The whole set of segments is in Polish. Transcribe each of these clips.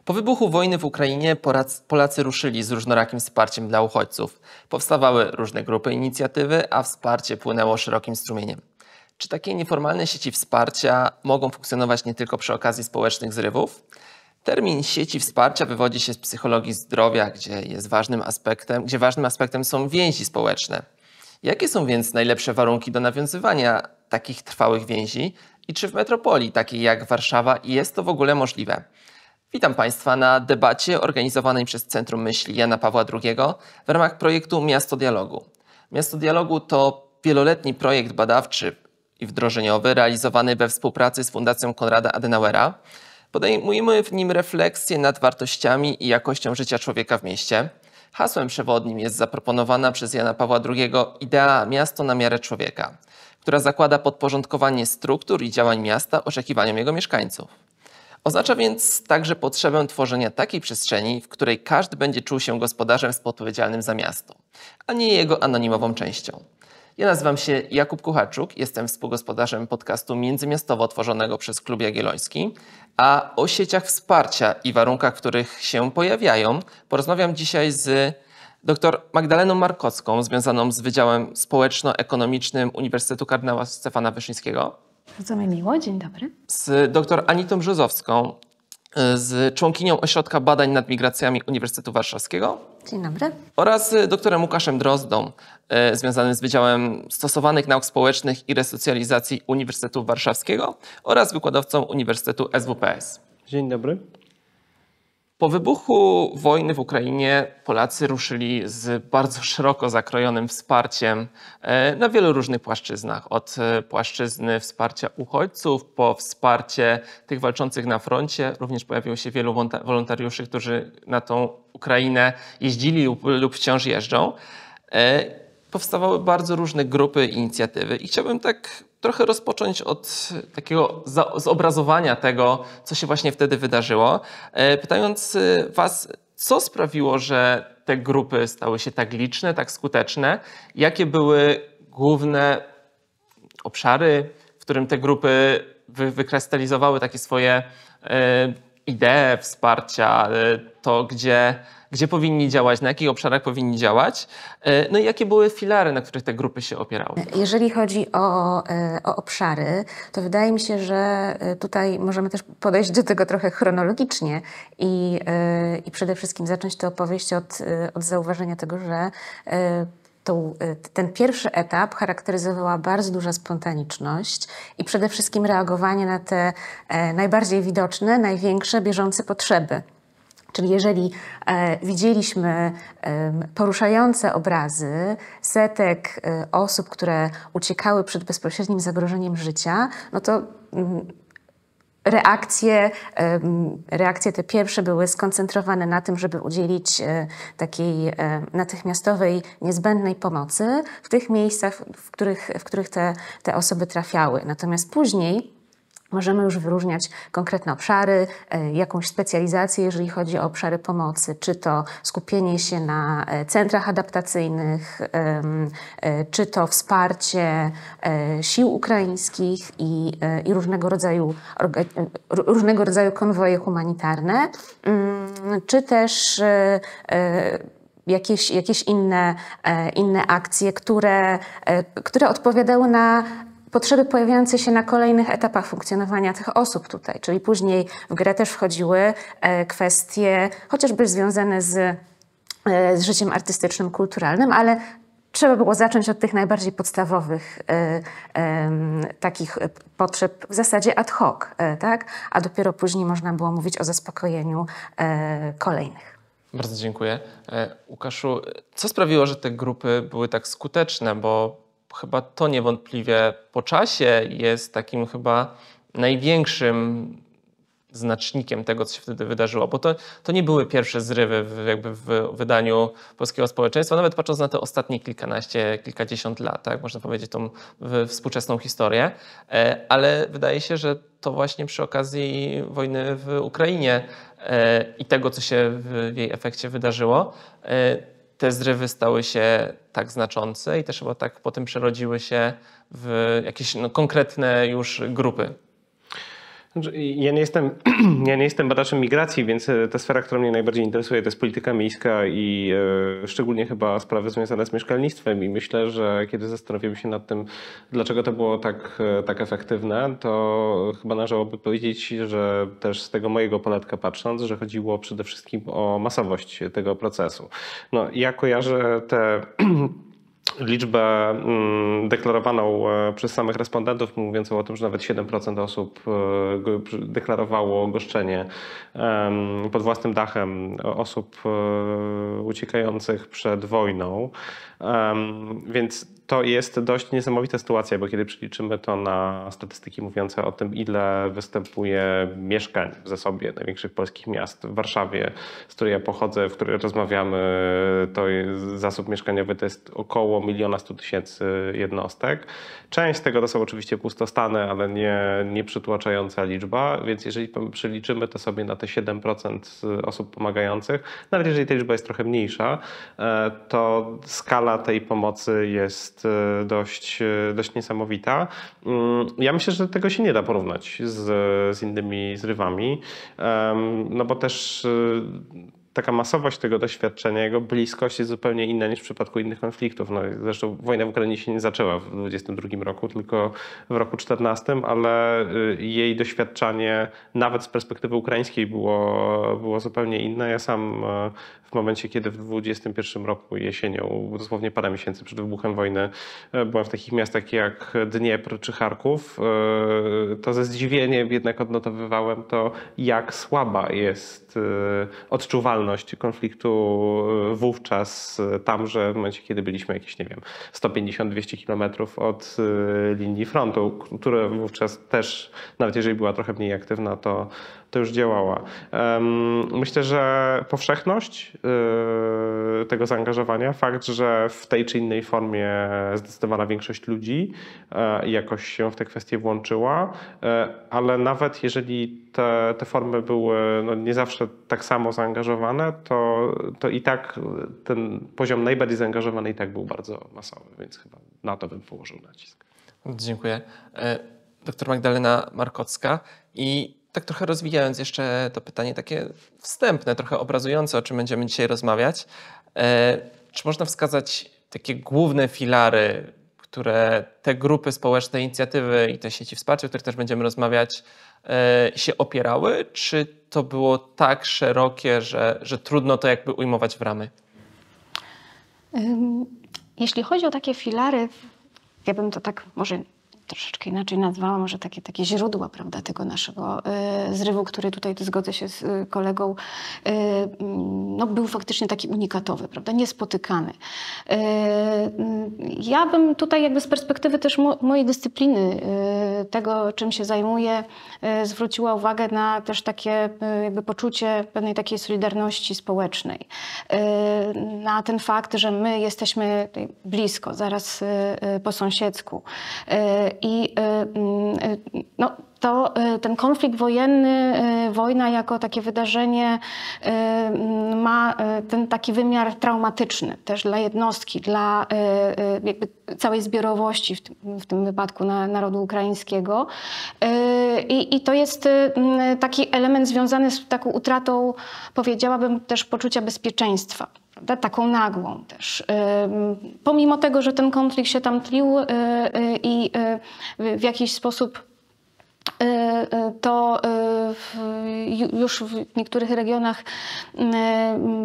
Po wybuchu wojny w Ukrainie Polacy ruszyli z różnorakim wsparciem dla uchodźców. Powstawały różne grupy inicjatywy, a wsparcie płynęło szerokim strumieniem. Czy takie nieformalne sieci wsparcia mogą funkcjonować nie tylko przy okazji społecznych zrywów? Termin sieci wsparcia wywodzi się z psychologii zdrowia, gdzie ważnym aspektem są więzi społeczne. Jakie są więc najlepsze warunki do nawiązywania takich trwałych więzi i czy w metropolii takiej jak Warszawa jest to w ogóle możliwe? Witam Państwa na debacie organizowanej przez Centrum Myśli Jana Pawła II w ramach projektu Miasto Dialogu. Miasto Dialogu to wieloletni projekt badawczy i wdrożeniowy realizowany we współpracy z Fundacją Konrada Adenauera. Podejmujemy w nim refleksję nad wartościami i jakością życia człowieka w mieście. Hasłem przewodnim jest zaproponowana przez Jana Pawła II idea miasto na miarę człowieka, która zakłada podporządkowanie struktur i działań miasta oczekiwaniom jego mieszkańców. Oznacza więc także potrzebę tworzenia takiej przestrzeni, w której każdy będzie czuł się gospodarzem współodpowiedzialnym za miasto, a nie jego anonimową częścią. Ja nazywam się Jakub Kucharczuk, jestem współgospodarzem podcastu międzymiastowo tworzonego przez Klub Jagielloński, a o sieciach wsparcia i warunkach, w których się pojawiają, porozmawiam dzisiaj z dr Magdaleną Markocką, związaną z Wydziałem Społeczno-Ekonomicznym Uniwersytetu Kardynała Stefana Wyszyńskiego. Bardzo mi miło, dzień dobry. Z dr Anitą Brzozowską, z członkinią Ośrodka Badań nad Migracjami Uniwersytetu Warszawskiego. Dzień dobry. Oraz z doktorem Łukaszem Drozdą, związanym z Wydziałem Stosowanych Nauk Społecznych i Resocjalizacji Uniwersytetu Warszawskiego oraz wykładowcą Uniwersytetu SWPS. Dzień dobry. Po wybuchu wojny w Ukrainie Polacy ruszyli z bardzo szeroko zakrojonym wsparciem na wielu różnych płaszczyznach. Od płaszczyzny wsparcia uchodźców po wsparcie tych walczących na froncie. Również pojawiło się wielu wolontariuszy, którzy na tą Ukrainę jeździli lub wciąż jeżdżą. Powstawały bardzo różne grupy i inicjatywy i chciałbym tak trochę rozpocząć od takiego zobrazowania tego, co się właśnie wtedy wydarzyło, pytając Was, co sprawiło, że te grupy stały się tak liczne, tak skuteczne? Jakie były główne obszary, w którym te grupy wykrystalizowały takie swoje idee wsparcia, to gdzie powinni działać, na jakich obszarach powinni działać, no i jakie były filary, na których te grupy się opierały? Jeżeli chodzi o obszary, to wydaje mi się, że tutaj możemy też podejść do tego trochę chronologicznie i przede wszystkim zacząć tę opowieść od zauważenia tego, że ten pierwszy etap charakteryzowała bardzo duża spontaniczność i przede wszystkim reagowanie na te najbardziej widoczne, największe, bieżące potrzeby. Czyli jeżeli widzieliśmy poruszające obrazy setek osób, które uciekały przed bezpośrednim zagrożeniem życia, no to reakcje te pierwsze były skoncentrowane na tym, żeby udzielić takiej natychmiastowej, niezbędnej pomocy w tych miejscach, w których te osoby trafiały. Natomiast później możemy już wyróżniać konkretne obszary, jakąś specjalizację, jeżeli chodzi o obszary pomocy, czy to skupienie się na centrach adaptacyjnych, czy to wsparcie sił ukraińskich i różnego rodzaju konwoje humanitarne, czy też jakieś inne akcje, które odpowiadały na potrzeby pojawiające się na kolejnych etapach funkcjonowania tych osób tutaj. Czyli później w grę też wchodziły kwestie chociażby związane z życiem artystycznym, kulturalnym, ale trzeba było zacząć od tych najbardziej podstawowych takich potrzeb w zasadzie ad hoc, tak? A dopiero później można było mówić o zaspokojeniu kolejnych. Bardzo dziękuję. Łukaszu, co sprawiło, że te grupy były tak skuteczne? Bo chyba to niewątpliwie po czasie jest takim chyba największym znacznikiem tego, co się wtedy wydarzyło. Bo to nie były pierwsze zrywy w wydaniu polskiego społeczeństwa, nawet patrząc na te ostatnie kilkadziesiąt lat, tak? Można powiedzieć tą współczesną historię. Ale wydaje się, że to właśnie przy okazji wojny w Ukrainie i tego, co się w jej efekcie wydarzyło, te zrywy stały się tak znaczące i też chyba tak potem przerodziły się w jakieś konkretne już grupy. Ja nie jestem badaczem migracji, więc ta sfera, która mnie najbardziej interesuje, to jest polityka miejska i szczególnie chyba sprawy związane z mieszkalnictwem. I myślę, że kiedy zastanowimy się nad tym, dlaczego to było tak efektywne, to chyba należałoby powiedzieć, że też z tego mojego poletka patrząc, że chodziło przede wszystkim o masowość tego procesu. No, ja kojarzę tę liczbę deklarowaną przez samych respondentów, mówiącą o tym, że nawet 7% osób deklarowało goszczenie pod własnym dachem osób uciekających przed wojną. Więc to jest dość niesamowita sytuacja, bo kiedy przeliczymy to na statystyki mówiące o tym, ile występuje mieszkań w zasobie największych polskich miast, w Warszawie, z której ja pochodzę, w której rozmawiamy, to zasób mieszkaniowy to jest około 1 100 000 jednostek. Część z tego to są oczywiście pustostany, ale nie przytłaczająca liczba, więc jeżeli przeliczymy to sobie na te 7% osób pomagających, nawet jeżeli ta liczba jest trochę mniejsza, to skala tej pomocy jest dość niesamowita. Ja myślę, że tego się nie da porównać z innymi zrywami, no bo też taka masowość tego doświadczenia, jego bliskość jest zupełnie inna niż w przypadku innych konfliktów. No, zresztą wojna w Ukrainie się nie zaczęła w 2022 roku, tylko w roku 2014, ale jej doświadczanie nawet z perspektywy ukraińskiej było zupełnie inne. Ja sam w momencie, kiedy w 2021 roku jesienią, dosłownie parę miesięcy przed wybuchem wojny, byłem w takich miastach jak Dniepr czy Charków, to ze zdziwieniem jednak odnotowywałem to, jak słaba jest odczuwalność konfliktu wówczas tamże, w momencie, kiedy byliśmy jakieś, nie wiem, 150-200 kilometrów od linii frontu, która wówczas też, nawet jeżeli była trochę mniej aktywna, to już działała. Myślę, że powszechność tego zaangażowania, fakt, że w tej czy innej formie zdecydowana większość ludzi jakoś się w te kwestie włączyła, ale nawet jeżeli te formy były nie zawsze tak samo zaangażowane, to i tak ten poziom najbardziej zaangażowany i tak był bardzo masowy, więc chyba na to bym położył nacisk. Dziękuję. Doktor Magdalena Markocka. I tak trochę rozwijając jeszcze to pytanie takie wstępne, trochę obrazujące, o czym będziemy dzisiaj rozmawiać. Czy można wskazać takie główne filary, które te grupy społeczne, inicjatywy i te sieci wsparcia, o których też będziemy rozmawiać, się opierały? Czy to było tak szerokie, że trudno to jakby ujmować w ramy? Jeśli chodzi o takie filary, ja bym to tak może troszeczkę inaczej nazwała, może takie źródła, prawda, tego naszego zrywu, który tutaj, zgodzę się z kolegą, był faktycznie taki unikatowy, prawda, niespotykany. Ja bym tutaj jakby z perspektywy też mojej dyscypliny, tego czym się zajmuję, zwróciła uwagę na też takie jakby poczucie pewnej takiej solidarności społecznej. Na ten fakt, że my jesteśmy tutaj blisko, zaraz po sąsiedzku. I ten konflikt wojenny, wojna jako takie wydarzenie ma ten taki wymiar traumatyczny też dla jednostki, dla jakby całej zbiorowości, w tym wypadku narodu ukraińskiego. I to jest taki element związany z taką utratą, powiedziałabym, też poczucia bezpieczeństwa. Prawda? Taką nagłą też. Pomimo tego, że ten konflikt się tam tlił i w jakiś sposób to już w niektórych regionach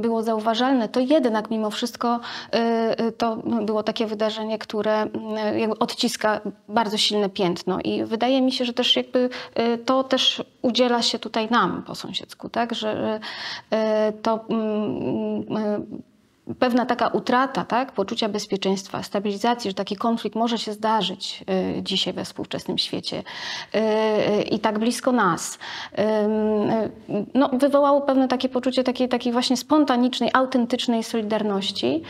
było zauważalne, to jednak mimo wszystko to było takie wydarzenie, które jakby odciska bardzo silne piętno i wydaje mi się, że też jakby to też udziela się tutaj nam po sąsiedzku, tak? Że to pewna taka utrata, tak, poczucia bezpieczeństwa, stabilizacji, że taki konflikt może się zdarzyć dzisiaj we współczesnym świecie i tak blisko nas, wywołało pewne takie poczucie takiej właśnie spontanicznej, autentycznej solidarności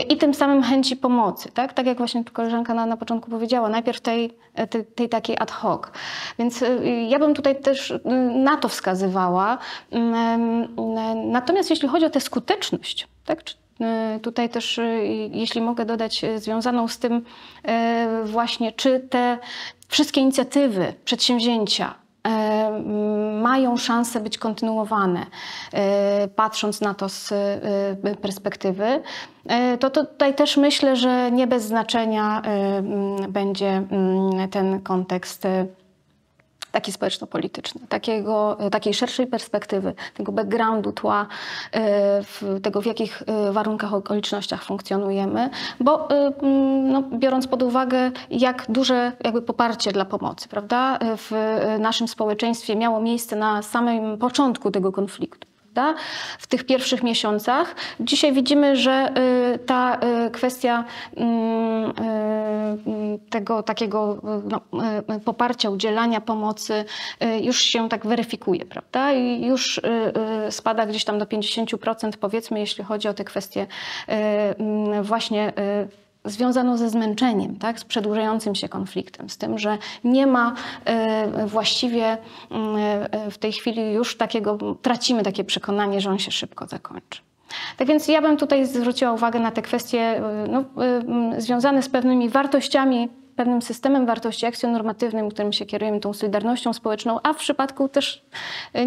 i tym samym chęci pomocy. Tak jak właśnie koleżanka na początku powiedziała, najpierw tej takiej ad hoc. Więc ja bym tutaj też na to wskazywała. Natomiast jeśli chodzi o tę skuteczność, tak? Tutaj też, jeśli mogę dodać, związaną z tym właśnie, czy te wszystkie inicjatywy, przedsięwzięcia mają szansę być kontynuowane, patrząc na to z perspektywy, to tutaj też myślę, że nie bez znaczenia będzie ten kontekst taki społeczno-polityczny, takiej szerszej perspektywy, tego backgroundu, tła, tego w jakich warunkach, okolicznościach funkcjonujemy, bo no, biorąc pod uwagę, jak duże jakby poparcie dla pomocy, prawda, w naszym społeczeństwie miało miejsce na samym początku tego konfliktu, w tych pierwszych miesiącach. Dzisiaj widzimy, że ta kwestia tego takiego poparcia, udzielania pomocy już się tak weryfikuje, prawda? I już spada gdzieś tam do 50%, powiedzmy, jeśli chodzi o te kwestie właśnie związaną ze zmęczeniem, tak? Z przedłużającym się konfliktem, z tym, że nie ma właściwie w tej chwili już tracimy takie przekonanie, że on się szybko zakończy. Tak więc ja bym tutaj zwróciła uwagę na te kwestie związane z pewnymi wartościami, pewnym systemem wartości akcjonormatywnym, którym się kierujemy, tą solidarnością społeczną, a w przypadku też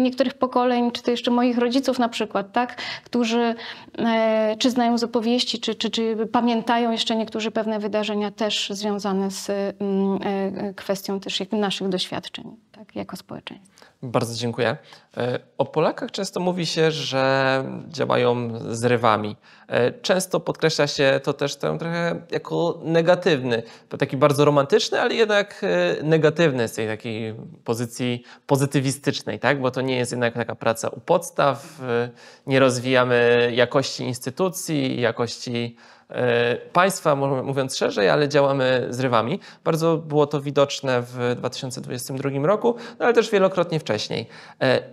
niektórych pokoleń, czy to jeszcze moich rodziców na przykład, tak, którzy czy znają z opowieści, czy pamiętają jeszcze niektórzy pewne wydarzenia też związane z kwestią też jakby naszych doświadczeń, tak, jako społeczeństwo. Bardzo dziękuję. O Polakach często mówi się, że działają zrywami. Często podkreśla się to też trochę jako negatywny, taki bardzo romantyczny, ale jednak negatywny z tej takiej pozycji pozytywistycznej, tak? Bo to nie jest jednak taka praca u podstaw, nie rozwijamy jakości instytucji, jakości państwa, mówiąc szerzej, ale działamy zrywami. Bardzo było to widoczne w 2022 roku, no ale też wielokrotnie wcześniej.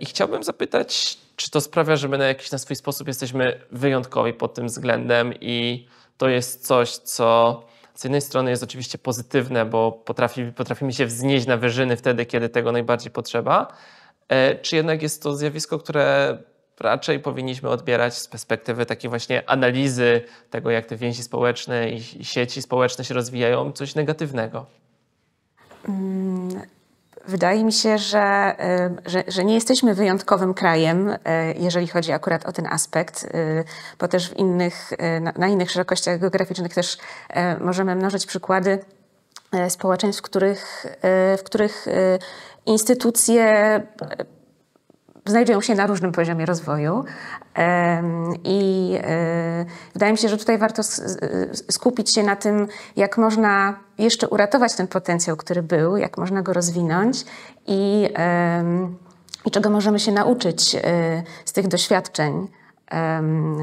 I chciałbym zapytać, czy to sprawia, że my na swój sposób jesteśmy wyjątkowi pod tym względem i to jest coś, co z jednej strony jest oczywiście pozytywne, bo potrafimy się wznieść na wyżyny wtedy, kiedy tego najbardziej potrzeba, czy jednak jest to zjawisko, które raczej powinniśmy odbierać z perspektywy takiej właśnie analizy tego, jak te więzi społeczne i sieci społeczne się rozwijają, coś negatywnego? Wydaje mi się, że nie jesteśmy wyjątkowym krajem, jeżeli chodzi akurat o ten aspekt, bo też na innych szerokościach geograficznych też możemy mnożyć przykłady społeczeństw, w których instytucje znajdują się na różnym poziomie rozwoju i wydaje mi się, że tutaj warto skupić się na tym, jak można jeszcze uratować ten potencjał, który był, jak można go rozwinąć i czego możemy się nauczyć z tych doświadczeń,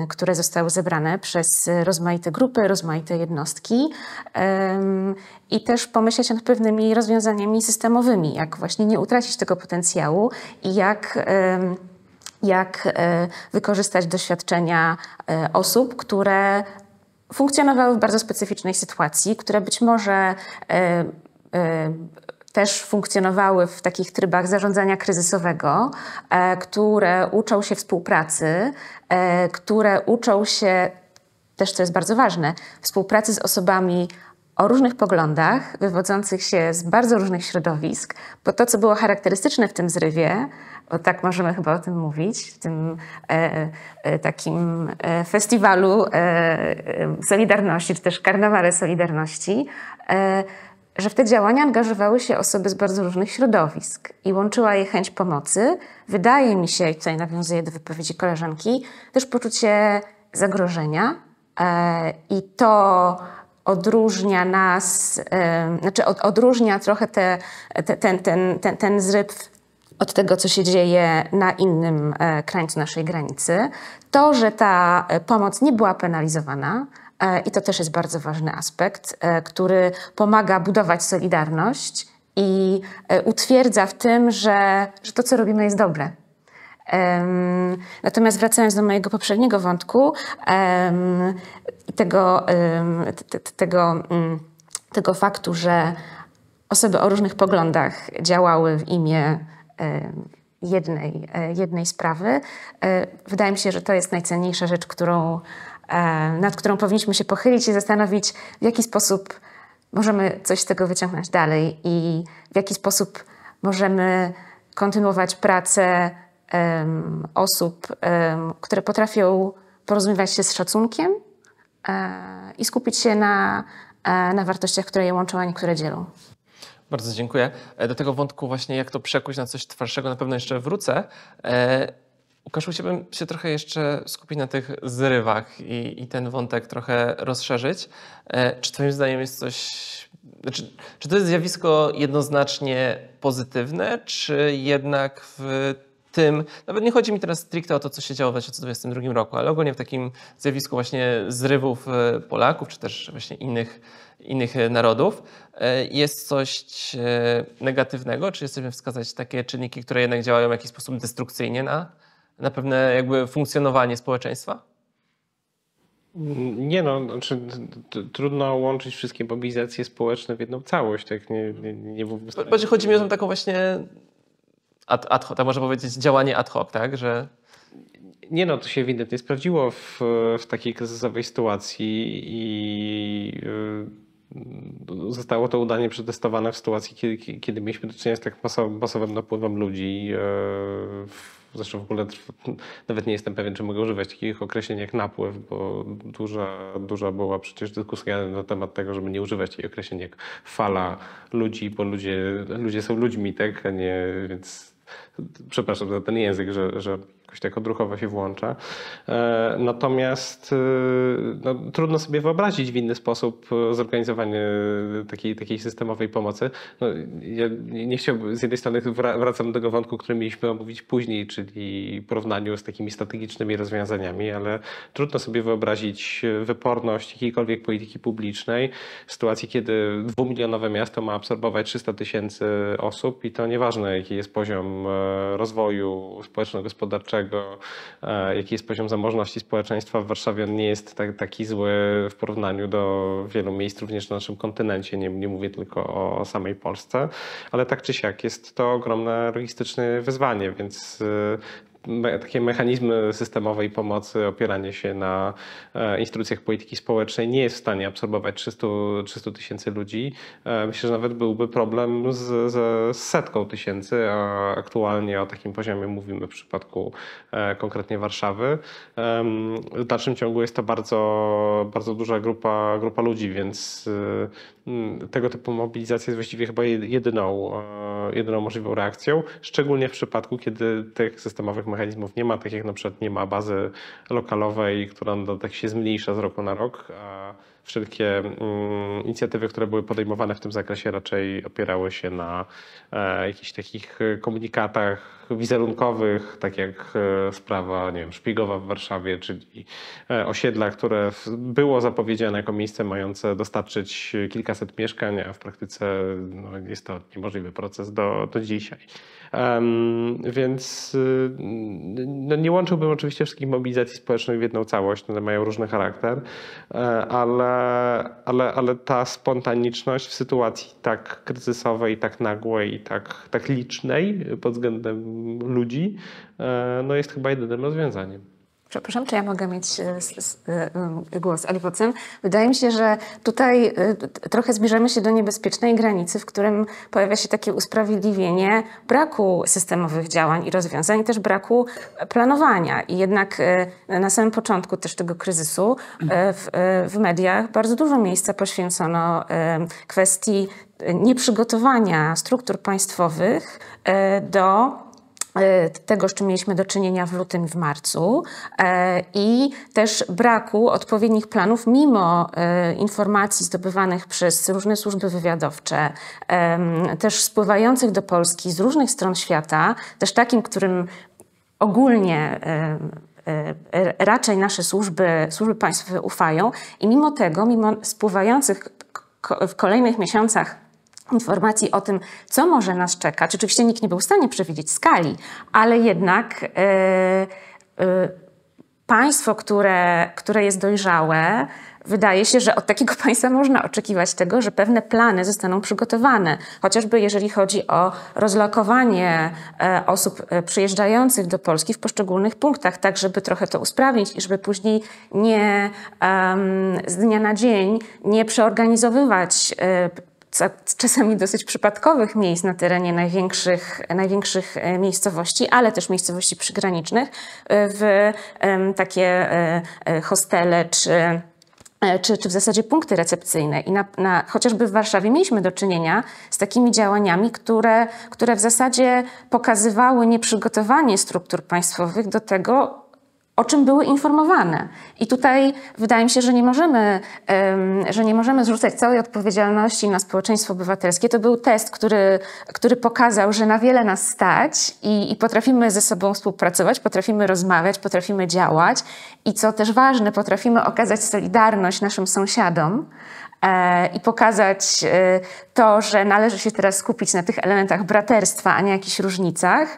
które zostały zebrane przez rozmaite grupy, rozmaite jednostki i też pomyśleć nad pewnymi rozwiązaniami systemowymi, jak właśnie nie utracić tego potencjału i jak wykorzystać doświadczenia osób, które funkcjonowały w bardzo specyficznej sytuacji, które być może też funkcjonowały w takich trybach zarządzania kryzysowego, które uczą się współpracy, które uczą się, też co jest bardzo ważne, współpracy z osobami o różnych poglądach, wywodzących się z bardzo różnych środowisk, bo to, co było charakterystyczne w tym zrywie, bo tak możemy chyba o tym mówić, w tym takim festiwalu Solidarności, czy też karnawale Solidarności, że w te działania angażowały się osoby z bardzo różnych środowisk i łączyła je chęć pomocy. Wydaje mi się, i tutaj nawiązuję do wypowiedzi koleżanki, też poczucie zagrożenia i to odróżnia nas, odróżnia trochę ten zryw od tego, co się dzieje na innym krańcu naszej granicy. To, że ta pomoc nie była penalizowana, i to też jest bardzo ważny aspekt, który pomaga budować solidarność i utwierdza w tym, że to, co robimy, jest dobre. Natomiast wracając do mojego poprzedniego wątku, tego faktu, że osoby o różnych poglądach działały w imię jednej sprawy, wydaje mi się, że to jest najcenniejsza rzecz, którą nad którą powinniśmy się pochylić i zastanowić, w jaki sposób możemy coś z tego wyciągnąć dalej i w jaki sposób możemy kontynuować pracę osób, które potrafią porozumiewać się z szacunkiem i skupić się na wartościach, które je łączą, a nie które dzielą. Bardzo dziękuję. Do tego wątku właśnie, jak to przekuć na coś twardszego, na pewno jeszcze wrócę. Łukaszu, chciałbym się trochę jeszcze skupić na tych zrywach i ten wątek trochę rozszerzyć. Czy twoim zdaniem jest coś... Czy to jest zjawisko jednoznacznie pozytywne, czy jednak w tym, nawet nie chodzi mi teraz stricte o to, co się działo w 2022 roku, ale ogólnie w takim zjawisku właśnie zrywów Polaków, czy też właśnie innych narodów, jest coś negatywnego? Czy jesteśmy wskazać takie czynniki, które jednak działają w jakiś sposób destrukcyjnie na pewne jakby funkcjonowanie społeczeństwa? Nie no, znaczy, trudno łączyć wszystkie mobilizacje społeczne w jedną całość. Tak? Bardziej chodzi mi o tą taką właśnie ad hoc, tak można powiedzieć, działanie ad hoc, tak? Że... Nie no, to się ewidentnie sprawdziło w takiej kryzysowej sytuacji i zostało to udanie przetestowane w sytuacji, kiedy mieliśmy do czynienia z tak masowym napływem ludzi. Zresztą w ogóle nawet nie jestem pewien, czy mogę używać takich określeń jak napływ, bo duża była przecież dyskusja na temat tego, żeby nie używać takich określeń jak fala ludzi, bo ludzie są ludźmi, tak, a nie, więc przepraszam za ten język, że jakoś tak odruchowo się włącza. Natomiast no, trudno sobie wyobrazić w inny sposób zorganizowanie takiej systemowej pomocy. No, ja nie chciałbym, z jednej strony wracam do tego wątku, który mieliśmy omówić później, czyli porównaniu z takimi strategicznymi rozwiązaniami, ale trudno sobie wyobrazić wyporność jakiejkolwiek polityki publicznej w sytuacji, kiedy 2-milionowe miasto ma absorbować 300 000 osób i to nieważne, jaki jest poziom rozwoju społeczno-gospodarczego, jaki jest poziom zamożności społeczeństwa. W Warszawie on nie jest taki zły w porównaniu do wielu miejsc również na naszym kontynencie. Nie mówię tylko o samej Polsce, ale tak czy siak jest to ogromne logistyczne wyzwanie, więc takie mechanizmy systemowej pomocy, opieranie się na instytucjach polityki społecznej nie jest w stanie absorbować 300 000 ludzi. Myślę, że nawet byłby problem z 100 000, a aktualnie o takim poziomie mówimy w przypadku konkretnie Warszawy. W dalszym ciągu jest to bardzo, bardzo duża grupa ludzi, więc tego typu mobilizacja jest właściwie chyba jedyną możliwą reakcją, szczególnie w przypadku, kiedy tych systemowych mechanizmów nie ma, tak jak na przykład nie ma bazy lokalowej, która tak się zmniejsza z roku na rok, a wszelkie inicjatywy, które były podejmowane w tym zakresie, raczej opierały się na jakichś takich komunikatach wizerunkowych, tak jak sprawa, nie wiem, Szpigowa w Warszawie, czyli osiedla, które było zapowiedziane jako miejsce mające dostarczyć kilkaset mieszkań, a w praktyce no, jest to niemożliwy proces do dzisiaj. Więc no, nie łączyłbym oczywiście wszystkich mobilizacji społecznych w jedną całość, one mają różny charakter, ale ta spontaniczność w sytuacji tak kryzysowej, tak nagłej i tak licznej pod względem ludzi, no jest chyba jedynym rozwiązaniem. Przepraszam, czy ja mogę mieć głos? Ale potem wydaje mi się, że tutaj trochę zbliżamy się do niebezpiecznej granicy, w którym pojawia się takie usprawiedliwienie braku systemowych działań i rozwiązań, też braku planowania. I jednak na samym początku też tego kryzysu w mediach bardzo dużo miejsca poświęcono kwestii nieprzygotowania struktur państwowych do tego, z czym mieliśmy do czynienia w lutym i w marcu i też braku odpowiednich planów mimo informacji zdobywanych przez różne służby wywiadowcze, też spływających do Polski z różnych stron świata, też takim, którym ogólnie raczej nasze służby państwowe ufają i mimo tego, mimo spływających w kolejnych miesiącach informacji o tym, co może nas czekać. Oczywiście nikt nie był w stanie przewidzieć skali, ale jednak państwo, które jest dojrzałe, wydaje się, że od takiego państwa można oczekiwać tego, że pewne plany zostaną przygotowane. Chociażby jeżeli chodzi o rozlokowanie osób przyjeżdżających do Polski w poszczególnych punktach, tak żeby trochę to usprawnić i żeby później nie z dnia na dzień nie przeorganizowywać czasami dosyć przypadkowych miejsc na terenie największych miejscowości, ale też miejscowości przygranicznych w takie hostele czy w zasadzie punkty recepcyjne. I chociażby w Warszawie mieliśmy do czynienia z takimi działaniami, które w zasadzie pokazywały nieprzygotowanie struktur państwowych do tego, o czym były informowane. I tutaj wydaje mi się, że nie możemy zrzucać całej odpowiedzialności na społeczeństwo obywatelskie. To był test, który pokazał, że na wiele nas stać i potrafimy ze sobą współpracować, potrafimy rozmawiać, potrafimy działać i co też ważne, potrafimy okazać solidarność naszym sąsiadom i pokazać to, że należy się teraz skupić na tych elementach braterstwa, a nie jakichś różnicach.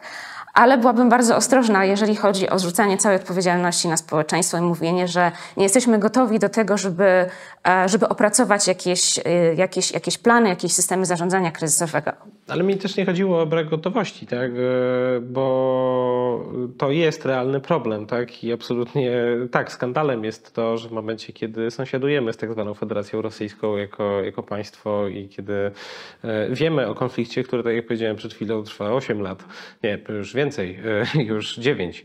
Ale byłabym bardzo ostrożna, jeżeli chodzi o zrzucanie całej odpowiedzialności na społeczeństwo i mówienie, że nie jesteśmy gotowi do tego, żeby opracować jakieś plany, jakieś systemy zarządzania kryzysowego. Ale mi też nie chodziło o brak gotowości, tak? Bo to jest realny problem, tak? I absolutnie tak, skandalem jest to, że w momencie, kiedy sąsiadujemy z tak zwaną Federacją Rosyjską jako państwo i kiedy wiemy o konflikcie, który, tak jak powiedziałem przed chwilą, trwa 8 lat, nie, już więcej, już 9,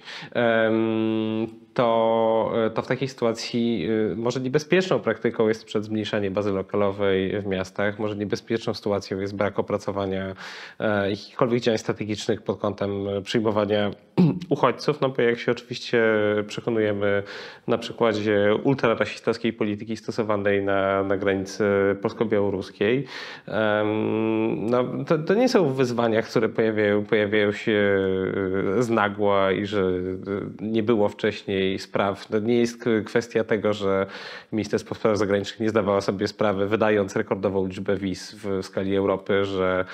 to w takiej sytuacji może niebezpieczną praktyką jest zmniejszanie bazy lokalowej w miastach, może niebezpieczną sytuacją jest brak opracowania jakichkolwiek działań strategicznych pod kątem przyjmowania uchodźców, no bo jak się oczywiście przekonujemy na przykładzie ultrarasistowskiej polityki stosowanej na granicy polsko-białoruskiej, no to nie są wyzwania, które pojawiają się z nagła i że nie było wcześniej spraw. To nie jest kwestia tego, że Ministerstwo Spraw Zagranicznych nie zdawało sobie sprawy, wydając rekordową liczbę wiz w skali Europy, że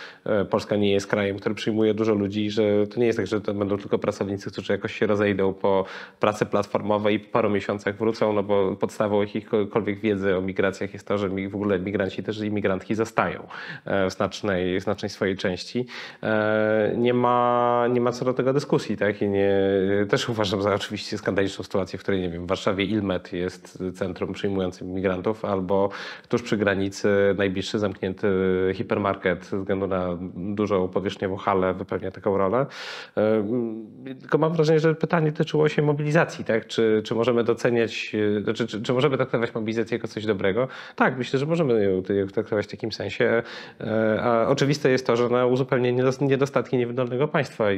Polska nie jest krajem, który przyjmuje dużo ludzi, że to nie jest tak, że to będą tylko pracownicy, którzy jakoś się rozejdą po pracy platformowej i po paru miesiącach wrócą, no bo podstawą jakiejkolwiek wiedzy o migracjach jest to, że w ogóle migranci też imigrantki zostają w znacznej swojej części. Nie ma co do tego dyskusji, tak? I też uważam za oczywiście skandaliczną sytuację, w której, nie wiem, w Warszawie Ilmet jest centrum przyjmującym migrantów, albo tuż przy granicy najbliższy zamknięty hipermarket ze względu na dużą powierzchniową halę wypełnia taką rolę. Tylko mam wrażenie, że pytanie tyczyło się mobilizacji, tak? Czy możemy doceniać, czy możemy traktować mobilizację jako coś dobrego? Tak, myślę, że możemy ją traktować w takim sensie. A oczywiste jest to, że ona uzupełnia niedostatki niewydolnego państwa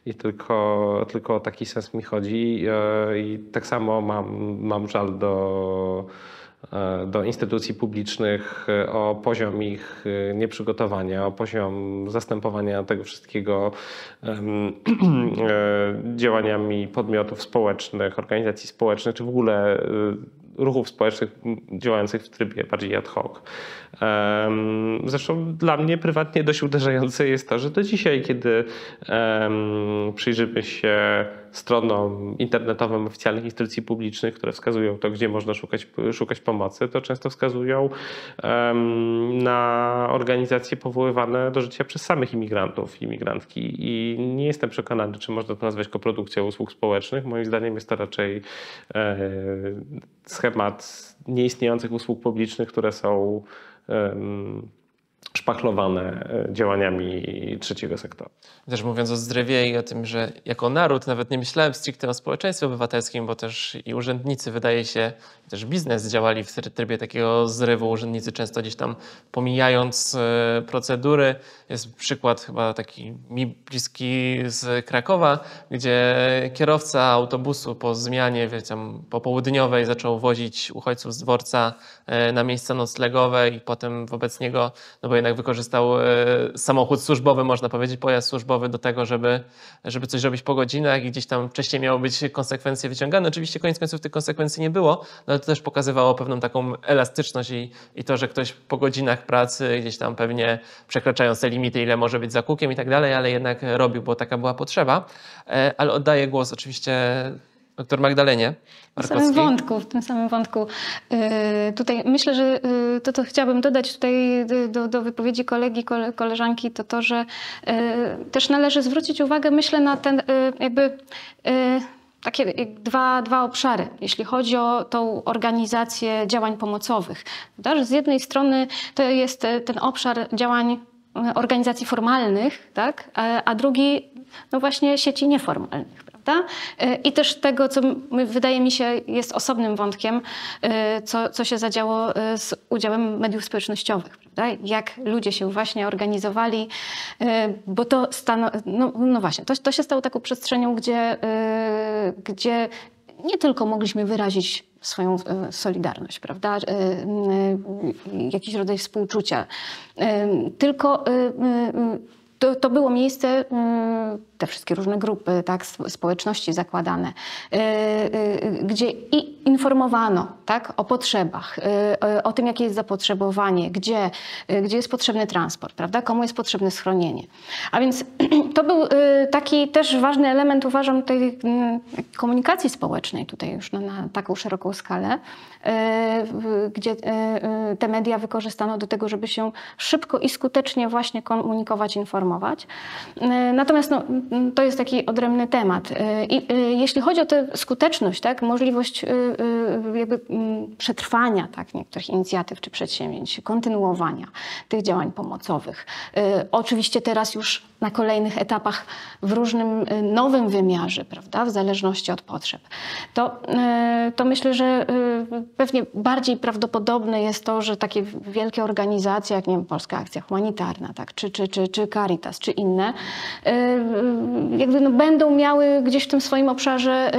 i tylko o taki sens mi chodzi. I tak samo mam żal do instytucji publicznych o poziom ich nieprzygotowania, o poziom zastępowania tego wszystkiego działaniami podmiotów społecznych, organizacji społecznych, czy w ogóle ruchów społecznych działających w trybie bardziej ad hoc. Zresztą dla mnie prywatnie dość uderzające jest to, że do dzisiaj, kiedy przyjrzymy się stronom internetowym oficjalnych instytucji publicznych, które wskazują to, gdzie można szukać pomocy, to często wskazują na organizacje powoływane do życia przez samych imigrantów i imigrantki. I nie jestem przekonany, czy można to nazwać koprodukcją usług społecznych. Moim zdaniem jest to raczej schemat nieistniejących usług publicznych, które są szpachlowane działaniami trzeciego sektora. Też mówiąc o zrywie i o tym, że jako naród nawet nie myślałem stricte o społeczeństwie obywatelskim, bo też i urzędnicy, wydaje się, też biznes działali w trybie takiego zrywu. Urzędnicy często gdzieś tam pomijając procedury. Jest przykład chyba taki mi bliski z Krakowa, gdzie kierowca autobusu po zmianie tam popołudniowej zaczął wozić uchodźców z dworca na miejsca noclegowe i potem wobec niego, no bo jednak wykorzystał samochód służbowy, można powiedzieć, pojazd służbowy do tego, żeby coś robić po godzinach i gdzieś tam wcześniej miały być konsekwencje wyciągane. Oczywiście koniec końców tych konsekwencji nie było, no ale to też pokazywało pewną taką elastyczność i to, że ktoś po godzinach pracy gdzieś tam pewnie przekraczając te limity, ile może być zakukiem i tak dalej, ale jednak robił, bo taka była potrzeba. Ale oddaję głos oczywiście Doktor Magdalenie Markowskiej. W tym samym wątku. Tutaj myślę, że to, co chciałabym dodać tutaj do wypowiedzi kolegi, koleżanki, to, że też należy zwrócić uwagę, myślę, na ten takie dwa obszary, jeśli chodzi o tą organizację działań pomocowych. Z jednej strony to jest ten obszar działań organizacji formalnych, tak? A drugi no właśnie sieci nieformalnych. Prawda? I też tego, co wydaje mi się jest osobnym wątkiem, co się zadziało z udziałem mediów społecznościowych. Prawda? Jak ludzie się właśnie organizowali, bo to no właśnie, to się stało taką przestrzenią, gdzie nie tylko mogliśmy wyrazić swoją solidarność, prawda? Jakiś rodzaj współczucia, tylko to było miejsce, te wszystkie różne grupy, tak, społeczności zakładane, gdzie i informowano, tak, o potrzebach, o tym, jakie jest zapotrzebowanie, gdzie jest potrzebny transport, prawda, komu jest potrzebne schronienie. A więc to był taki też ważny element, uważam, tej komunikacji społecznej tutaj już na taką szeroką skalę, gdzie te media wykorzystano do tego, żeby się szybko i skutecznie właśnie komunikować, informować. Natomiast no, to jest taki odrębny temat. I jeśli chodzi o tę skuteczność, tak, możliwość jakby przetrwania, tak, niektórych inicjatyw czy przedsięwzięć, kontynuowania tych działań pomocowych. Oczywiście teraz już na kolejnych etapach w różnym nowym wymiarze, prawda, w zależności od potrzeb. To myślę, że pewnie bardziej prawdopodobne jest to, że takie wielkie organizacje, jak nie wiem, Polska Akcja Humanitarna, tak, czy Caritas, czy inne, jakby no, będą miały gdzieś w tym swoim obszarze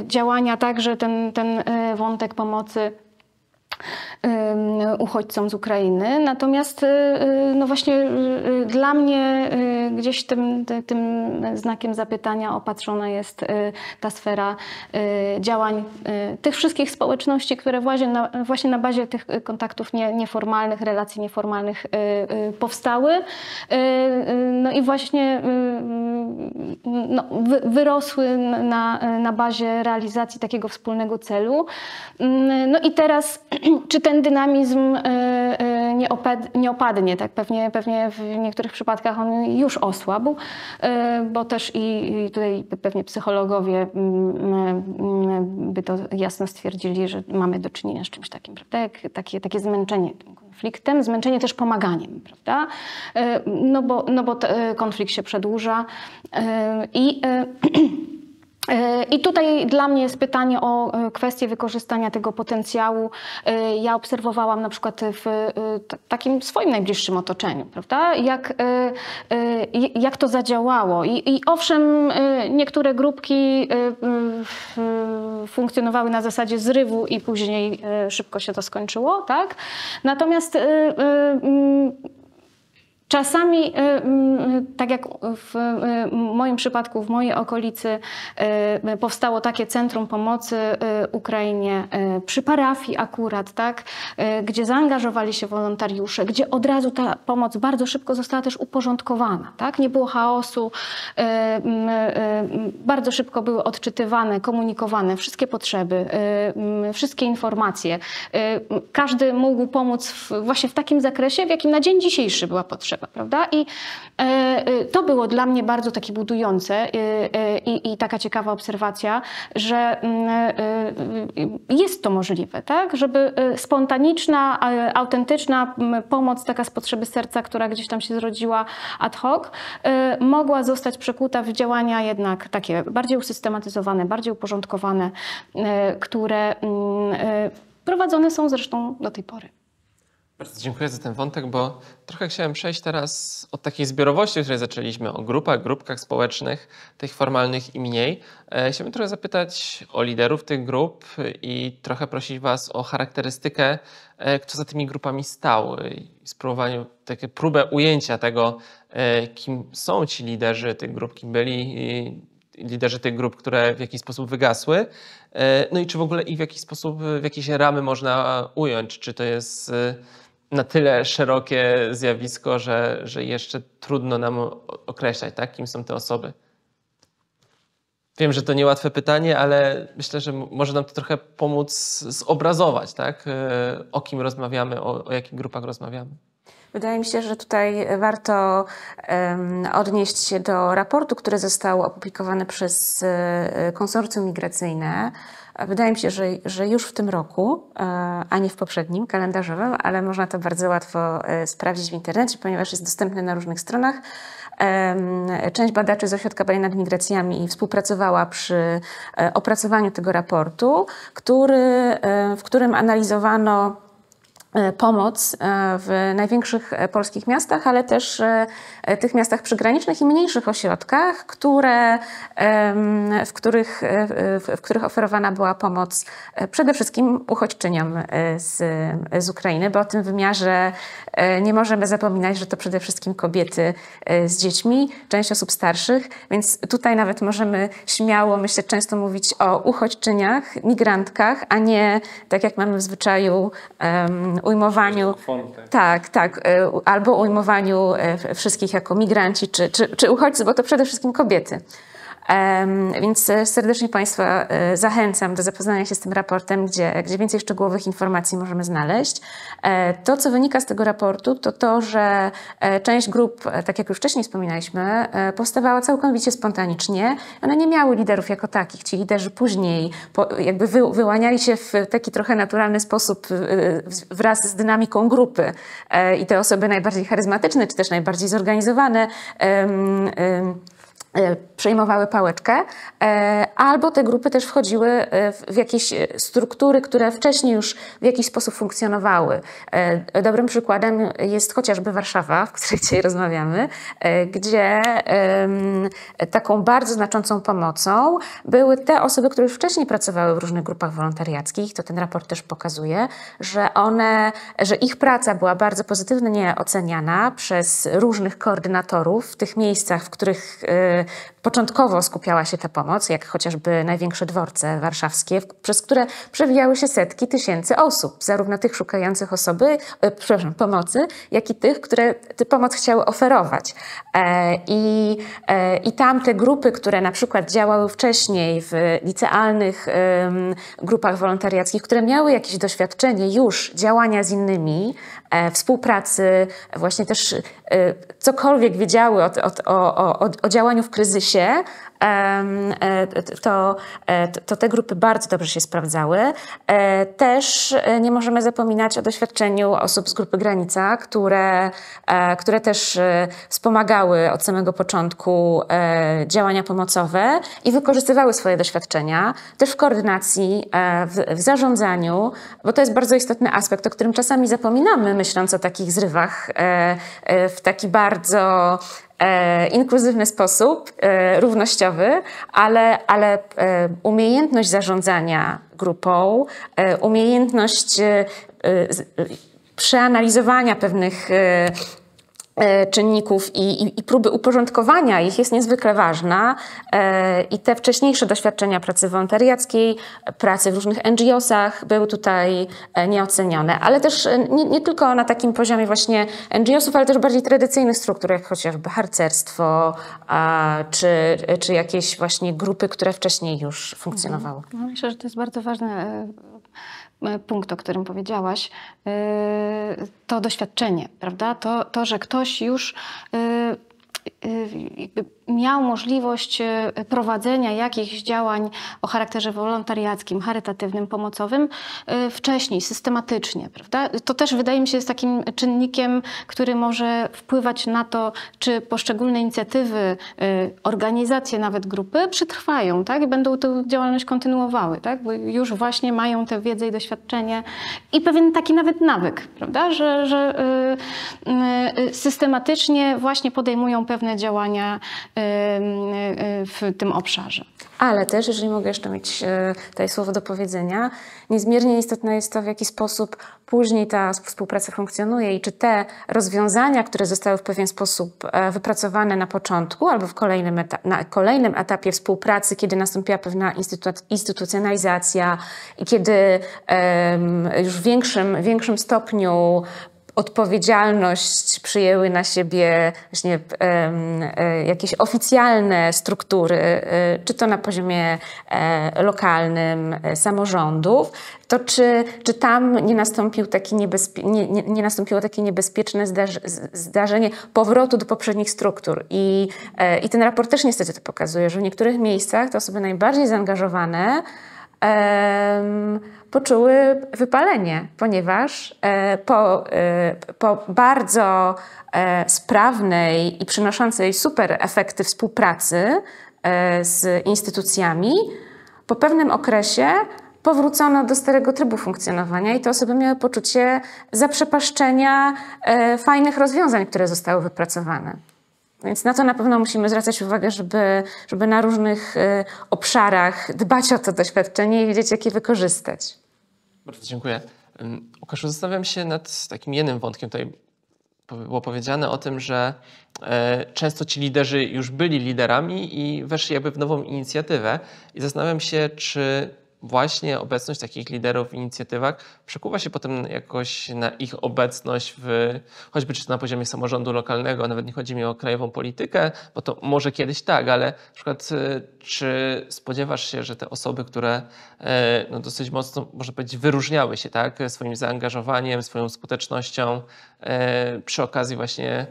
działania także ten wątek pomocy uchodźcom z Ukrainy. Natomiast no właśnie dla mnie gdzieś tym znakiem zapytania opatrzona jest ta sfera działań tych wszystkich społeczności, które właśnie na bazie tych kontaktów nieformalnych, relacji nieformalnych powstały. No i właśnie no, wyrosły na bazie realizacji takiego wspólnego celu. No i teraz czy ten dynamizm nie opadnie, tak? Pewnie w niektórych przypadkach on już osłabł, bo też i tutaj pewnie psychologowie by to jasno stwierdzili, że mamy do czynienia z czymś takim, prawda? Takie zmęczenie tym konfliktem, zmęczenie też pomaganiem, prawda? No bo konflikt się przedłuża i tutaj dla mnie jest pytanie o kwestię wykorzystania tego potencjału. Ja obserwowałam na przykład w takim swoim najbliższym otoczeniu, prawda? Jak to zadziałało. I owszem, niektóre grupki funkcjonowały na zasadzie zrywu i później szybko się to skończyło, tak? Natomiast czasami, tak jak w moim przypadku, w mojej okolicy powstało takie centrum pomocy Ukrainie przy parafii akurat, tak, gdzie zaangażowali się wolontariusze, gdzie od razu ta pomoc bardzo szybko została też uporządkowana, tak, nie było chaosu, bardzo szybko były odczytywane, komunikowane wszystkie potrzeby, wszystkie informacje. Każdy mógł pomóc właśnie w takim zakresie, w jakim na dzień dzisiejszy była potrzeba. Prawda? I to było dla mnie bardzo takie budujące i taka ciekawa obserwacja, że jest to możliwe, tak? Żeby spontaniczna, autentyczna pomoc, taka z potrzeby serca, która gdzieś tam się zrodziła ad hoc, mogła zostać przekuta w działania jednak takie bardziej usystematyzowane, bardziej uporządkowane, które prowadzone są zresztą do tej pory. Bardzo dziękuję za ten wątek, bo trochę chciałem przejść teraz od takiej zbiorowości, o której zaczęliśmy, o grupkach społecznych, tych formalnych i mniej. Chciałbym trochę zapytać o liderów tych grup i trochę prosić Was o charakterystykę, kto za tymi grupami stał. Spróbowaniu, takie próbę ujęcia tego, kim są ci liderzy tych grup, kim byli liderzy tych grup, które w jakiś sposób wygasły. No i czy w ogóle ich w jakiś sposób, w jakieś ramy można ująć? Czy to jest na tyle szerokie zjawisko, że jeszcze trudno nam określać, tak? Kim są te osoby? Wiem, że to niełatwe pytanie, ale myślę, że może nam to trochę pomóc zobrazować, tak? O kim rozmawiamy, o jakich grupach rozmawiamy. Wydaje mi się, że tutaj warto odnieść się do raportu, który został opublikowany przez konsorcjum migracyjne. Wydaje mi się, że już w tym roku, a nie w poprzednim, kalendarzowym, ale można to bardzo łatwo sprawdzić w internecie, ponieważ jest dostępny na różnych stronach. Część badaczy z Ośrodka Badań nad Migracjami współpracowała przy opracowaniu tego raportu, w którym analizowano pomoc w największych polskich miastach, ale też tych miastach przygranicznych i mniejszych ośrodkach, w których oferowana była pomoc przede wszystkim uchodźczyniom z Ukrainy, bo o tym wymiarze nie możemy zapominać, że to przede wszystkim kobiety z dziećmi, część osób starszych, więc tutaj nawet możemy śmiało, myślę, często mówić o uchodźczyniach, migrantkach, a nie tak jak mamy w zwyczaju ujmowaniu, albo ujmowaniu wszystkich jako migranci czy uchodźcy, bo to przede wszystkim kobiety. Więc serdecznie Państwa zachęcam do zapoznania się z tym raportem, gdzie więcej szczegółowych informacji możemy znaleźć. To, co wynika z tego raportu, to to, że część grup, tak jak już wcześniej wspominaliśmy, powstawała całkowicie spontanicznie. One nie miały liderów jako takich. Ci liderzy później jakby wyłaniali się w taki trochę naturalny sposób wraz z dynamiką grupy. I te osoby najbardziej charyzmatyczne, czy też najbardziej zorganizowane przejmowały pałeczkę, albo te grupy też wchodziły w jakieś struktury, które wcześniej już w jakiś sposób funkcjonowały. Dobrym przykładem jest chociażby Warszawa, w której dzisiaj rozmawiamy, gdzie taką bardzo znaczącą pomocą były te osoby, które już wcześniej pracowały w różnych grupach wolontariackich. To ten raport też pokazuje, że ich praca była bardzo pozytywnie oceniana przez różnych koordynatorów w tych miejscach, w których początkowo skupiała się ta pomoc, jak chociażby największe dworce warszawskie, przez które przewijały się setki tysięcy osób, zarówno tych szukających pomocy, jak i tych, które tę pomoc chciały oferować. I tam te grupy, które na przykład działały wcześniej w licealnych grupach wolontariackich, które miały jakieś doświadczenie już działania z innymi, współpracy, właśnie też cokolwiek wiedziały o działaniu w kryzysie, to te grupy bardzo dobrze się sprawdzały. Też nie możemy zapominać o doświadczeniu osób z grupy Granica, które też wspomagały od samego początku działania pomocowe i wykorzystywały swoje doświadczenia też w koordynacji, w zarządzaniu, bo to jest bardzo istotny aspekt, o którym czasami zapominamy, myśląc o takich zrywach w taki bardzo inkluzywny sposób, równościowy, ale umiejętność zarządzania grupą, umiejętność przeanalizowania pewnych czynników i próby uporządkowania ich jest niezwykle ważna i te wcześniejsze doświadczenia pracy wolontariackiej, pracy w różnych NGO-sach były tutaj nieocenione, ale też nie tylko na takim poziomie właśnie NGO-sów, ale też bardziej tradycyjnych struktur, jak chociażby harcerstwo, czy jakieś właśnie grupy, które wcześniej już funkcjonowały. No, myślę, że to jest bardzo ważny punkt, o którym powiedziałaś, to doświadczenie, prawda? To, że ktoś już jakby miał możliwość prowadzenia jakichś działań o charakterze wolontariackim, charytatywnym, pomocowym wcześniej, systematycznie, prawda? To też wydaje mi się jest takim czynnikiem, który może wpływać na to, czy poszczególne inicjatywy, organizacje, nawet grupy przetrwają, tak? I będą tę działalność kontynuowały, tak? Bo już właśnie mają tę wiedzę i doświadczenie i pewien taki nawet nawyk, prawda? Że systematycznie właśnie podejmują pewne działania w tym obszarze. Ale też, jeżeli mogę jeszcze mieć tutaj słowo do powiedzenia, niezmiernie istotne jest to, w jaki sposób później ta współpraca funkcjonuje i czy te rozwiązania, które zostały w pewien sposób wypracowane na początku albo na kolejnym etapie współpracy, kiedy nastąpiła pewna instytucjonalizacja i kiedy już w większym stopniu odpowiedzialność przyjęły na siebie właśnie jakieś oficjalne struktury, czy to na poziomie lokalnym, samorządów, to czy tam nie nastąpiło takie niebezpieczne zdarzenie powrotu do poprzednich struktur. I ten raport też niestety to pokazuje, że w niektórych miejscach te osoby najbardziej zaangażowane poczuły wypalenie, ponieważ po bardzo sprawnej i przynoszącej super efekty współpracy z instytucjami, po pewnym okresie powrócono do starego trybu funkcjonowania i te osoby miały poczucie zaprzepaszczenia fajnych rozwiązań, które zostały wypracowane. Więc na to na pewno musimy zwracać uwagę, żeby na różnych obszarach dbać o to doświadczenie i wiedzieć, jak je wykorzystać. Bardzo dziękuję. Łukaszu, zastanawiam się nad takim jednym wątkiem. Tutaj było powiedziane o tym, że często ci liderzy już byli liderami i weszli jakby w nową inicjatywę. I zastanawiam się, czy właśnie obecność takich liderów w inicjatywach przekuwa się potem jakoś na ich obecność choćby czy na poziomie samorządu lokalnego, nawet nie chodzi mi o krajową politykę, bo to może kiedyś tak, ale na przykład czy spodziewasz się, że te osoby, które no dosyć mocno, można powiedzieć, wyróżniały się tak, swoim zaangażowaniem, swoją skutecznością przy okazji właśnie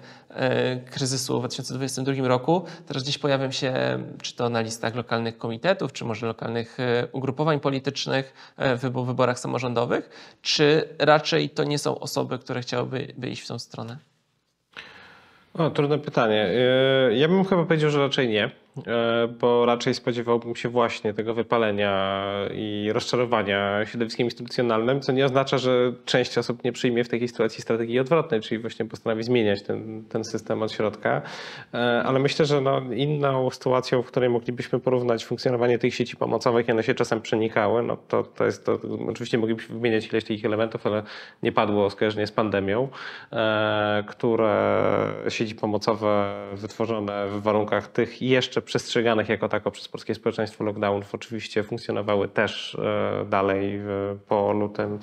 kryzysu w 2022 roku, teraz gdzieś pojawią się czy to na listach lokalnych komitetów, czy może lokalnych ugrupowań politycznych w wyborach samorządowych, czy raczej to nie są osoby, które chciałyby iść w tą stronę? Trudne pytanie. Ja bym chyba powiedział, że raczej nie, bo raczej spodziewałbym się właśnie tego wypalenia i rozczarowania środowiskiem instytucjonalnym, co nie oznacza, że część osób nie przyjmie w takiej sytuacji strategii odwrotnej, czyli właśnie postanowi zmieniać ten system od środka. Ale myślę, że inną sytuacją, w której moglibyśmy porównać funkcjonowanie tych sieci pomocowych, i one się czasem przenikały, oczywiście moglibyśmy wymieniać ileś tych elementów, ale nie padło skojarzenie z pandemią, które sieci pomocowe wytworzone w warunkach tych jeszcze przestrzeganych jako tako przez polskie społeczeństwo lockdownów oczywiście funkcjonowały też dalej po lutym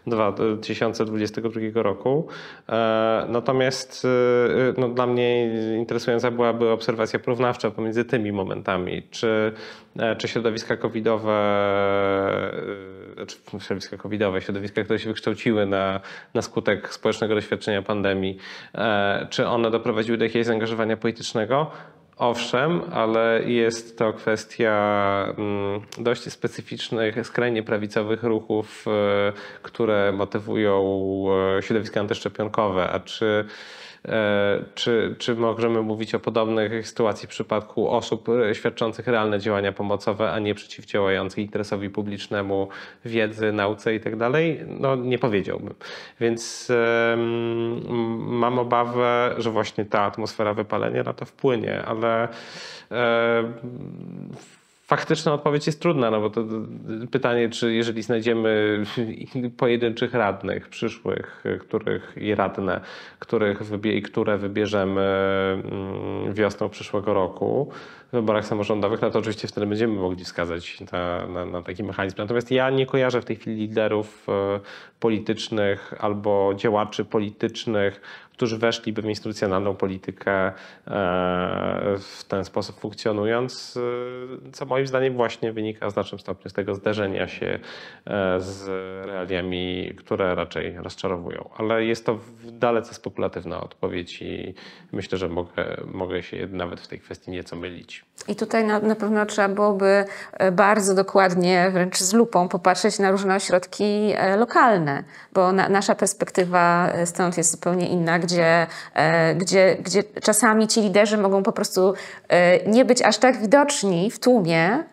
2022 roku. Natomiast dla mnie interesująca byłaby obserwacja porównawcza pomiędzy tymi momentami. Czy środowiska covidowe, środowiska, które się wykształciły na skutek społecznego doświadczenia pandemii, czy one doprowadziły do jakiegoś zaangażowania politycznego? Owszem, ale jest to kwestia dość specyficznych, skrajnie prawicowych ruchów, które motywują środowiska antyszczepionkowe. A czy możemy mówić o podobnych sytuacji w przypadku osób świadczących realne działania pomocowe, a nie przeciwdziałających interesowi publicznemu, wiedzy, nauce i tak dalej? Nie powiedziałbym. Więc mam obawę, że właśnie ta atmosfera wypalenia na to wpłynie, ale faktyczna odpowiedź jest trudna, bo to pytanie, czy jeżeli znajdziemy pojedynczych radnych przyszłych, które wybierzemy wiosną przyszłego roku w wyborach samorządowych, to oczywiście wtedy będziemy mogli wskazać na taki mechanizm. Natomiast ja nie kojarzę w tej chwili liderów politycznych albo działaczy politycznych, którzy weszliby w instytucjonalną politykę w ten sposób funkcjonując, co moim zdaniem właśnie wynika w znacznym stopniu z tego zderzenia się z realiami, które raczej rozczarowują. Ale jest to dalece spekulatywna odpowiedź i myślę, że mogę się nawet w tej kwestii nieco mylić. I tutaj na pewno trzeba byłoby bardzo dokładnie, wręcz z lupą popatrzeć na różne ośrodki lokalne, bo nasza perspektywa stąd jest zupełnie inna, gdzie czasami ci liderzy mogą po prostu nie być aż tak widoczni w tłumie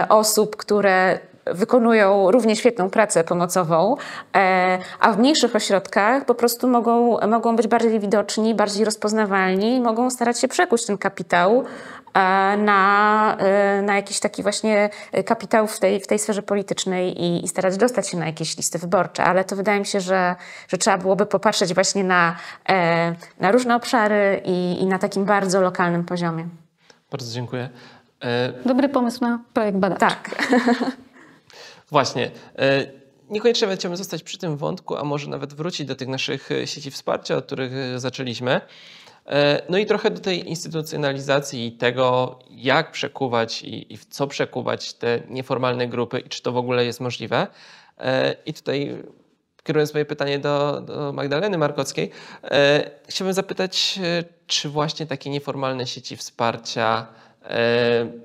osób, które wykonują równie świetną pracę pomocową, a w mniejszych ośrodkach po prostu mogą być bardziej widoczni, bardziej rozpoznawalni i mogą starać się przekuć ten kapitał na jakiś taki właśnie kapitał w tej sferze politycznej i starać dostać się na jakieś listy wyborcze. Ale to wydaje mi się, że trzeba byłoby popatrzeć właśnie na różne obszary i na takim bardzo lokalnym poziomie. Bardzo dziękuję. Dobry pomysł na projekt badawczy. Tak. Właśnie. Niekoniecznie nawet chciałbym zostać przy tym wątku, a może nawet wrócić do tych naszych sieci wsparcia, od których zaczęliśmy. No i trochę do tej instytucjonalizacji i tego, jak przekuwać i w co przekuwać te nieformalne grupy i czy to w ogóle jest możliwe. I tutaj, kierując moje pytanie do Magdaleny Markowskiej, chciałbym zapytać, czy właśnie takie nieformalne sieci wsparcia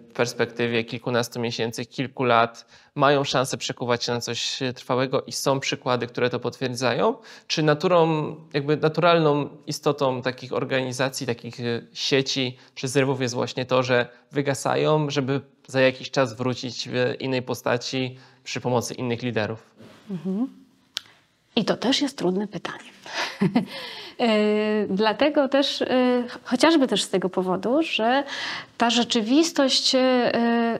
w perspektywie kilkunastu miesięcy, kilku lat mają szansę przekuwać się na coś trwałego i są przykłady, które to potwierdzają? Czy naturalną istotą takich organizacji, takich sieci czy zrywów jest właśnie to, że wygasają, żeby za jakiś czas wrócić w innej postaci przy pomocy innych liderów? I to też jest trudne pytanie. Dlatego też, chociażby też z tego powodu, że ta rzeczywistość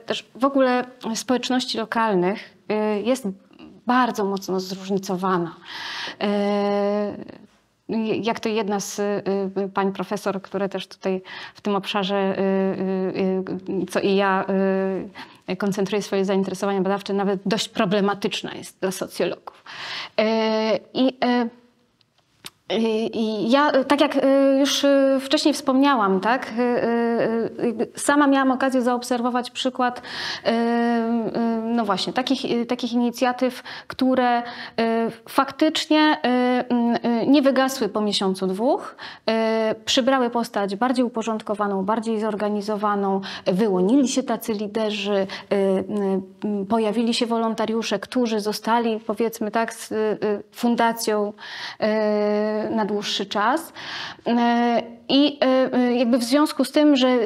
też w ogóle społeczności lokalnych jest bardzo mocno zróżnicowana. Jak to jedna z pań profesor, które też tutaj w tym obszarze, co i ja, koncentruje swoje zainteresowania badawcze, nawet dość problematyczna jest dla socjologów. I ja, tak jak już wcześniej wspomniałam, tak, sama miałam okazję zaobserwować przykład no właśnie takich inicjatyw, które faktycznie nie wygasły po miesiącu, dwóch, przybrały postać bardziej uporządkowaną, bardziej zorganizowaną, wyłonili się tacy liderzy, pojawili się wolontariusze, którzy zostali, powiedzmy tak, z fundacją na dłuższy czas. I jakby w związku z tym, że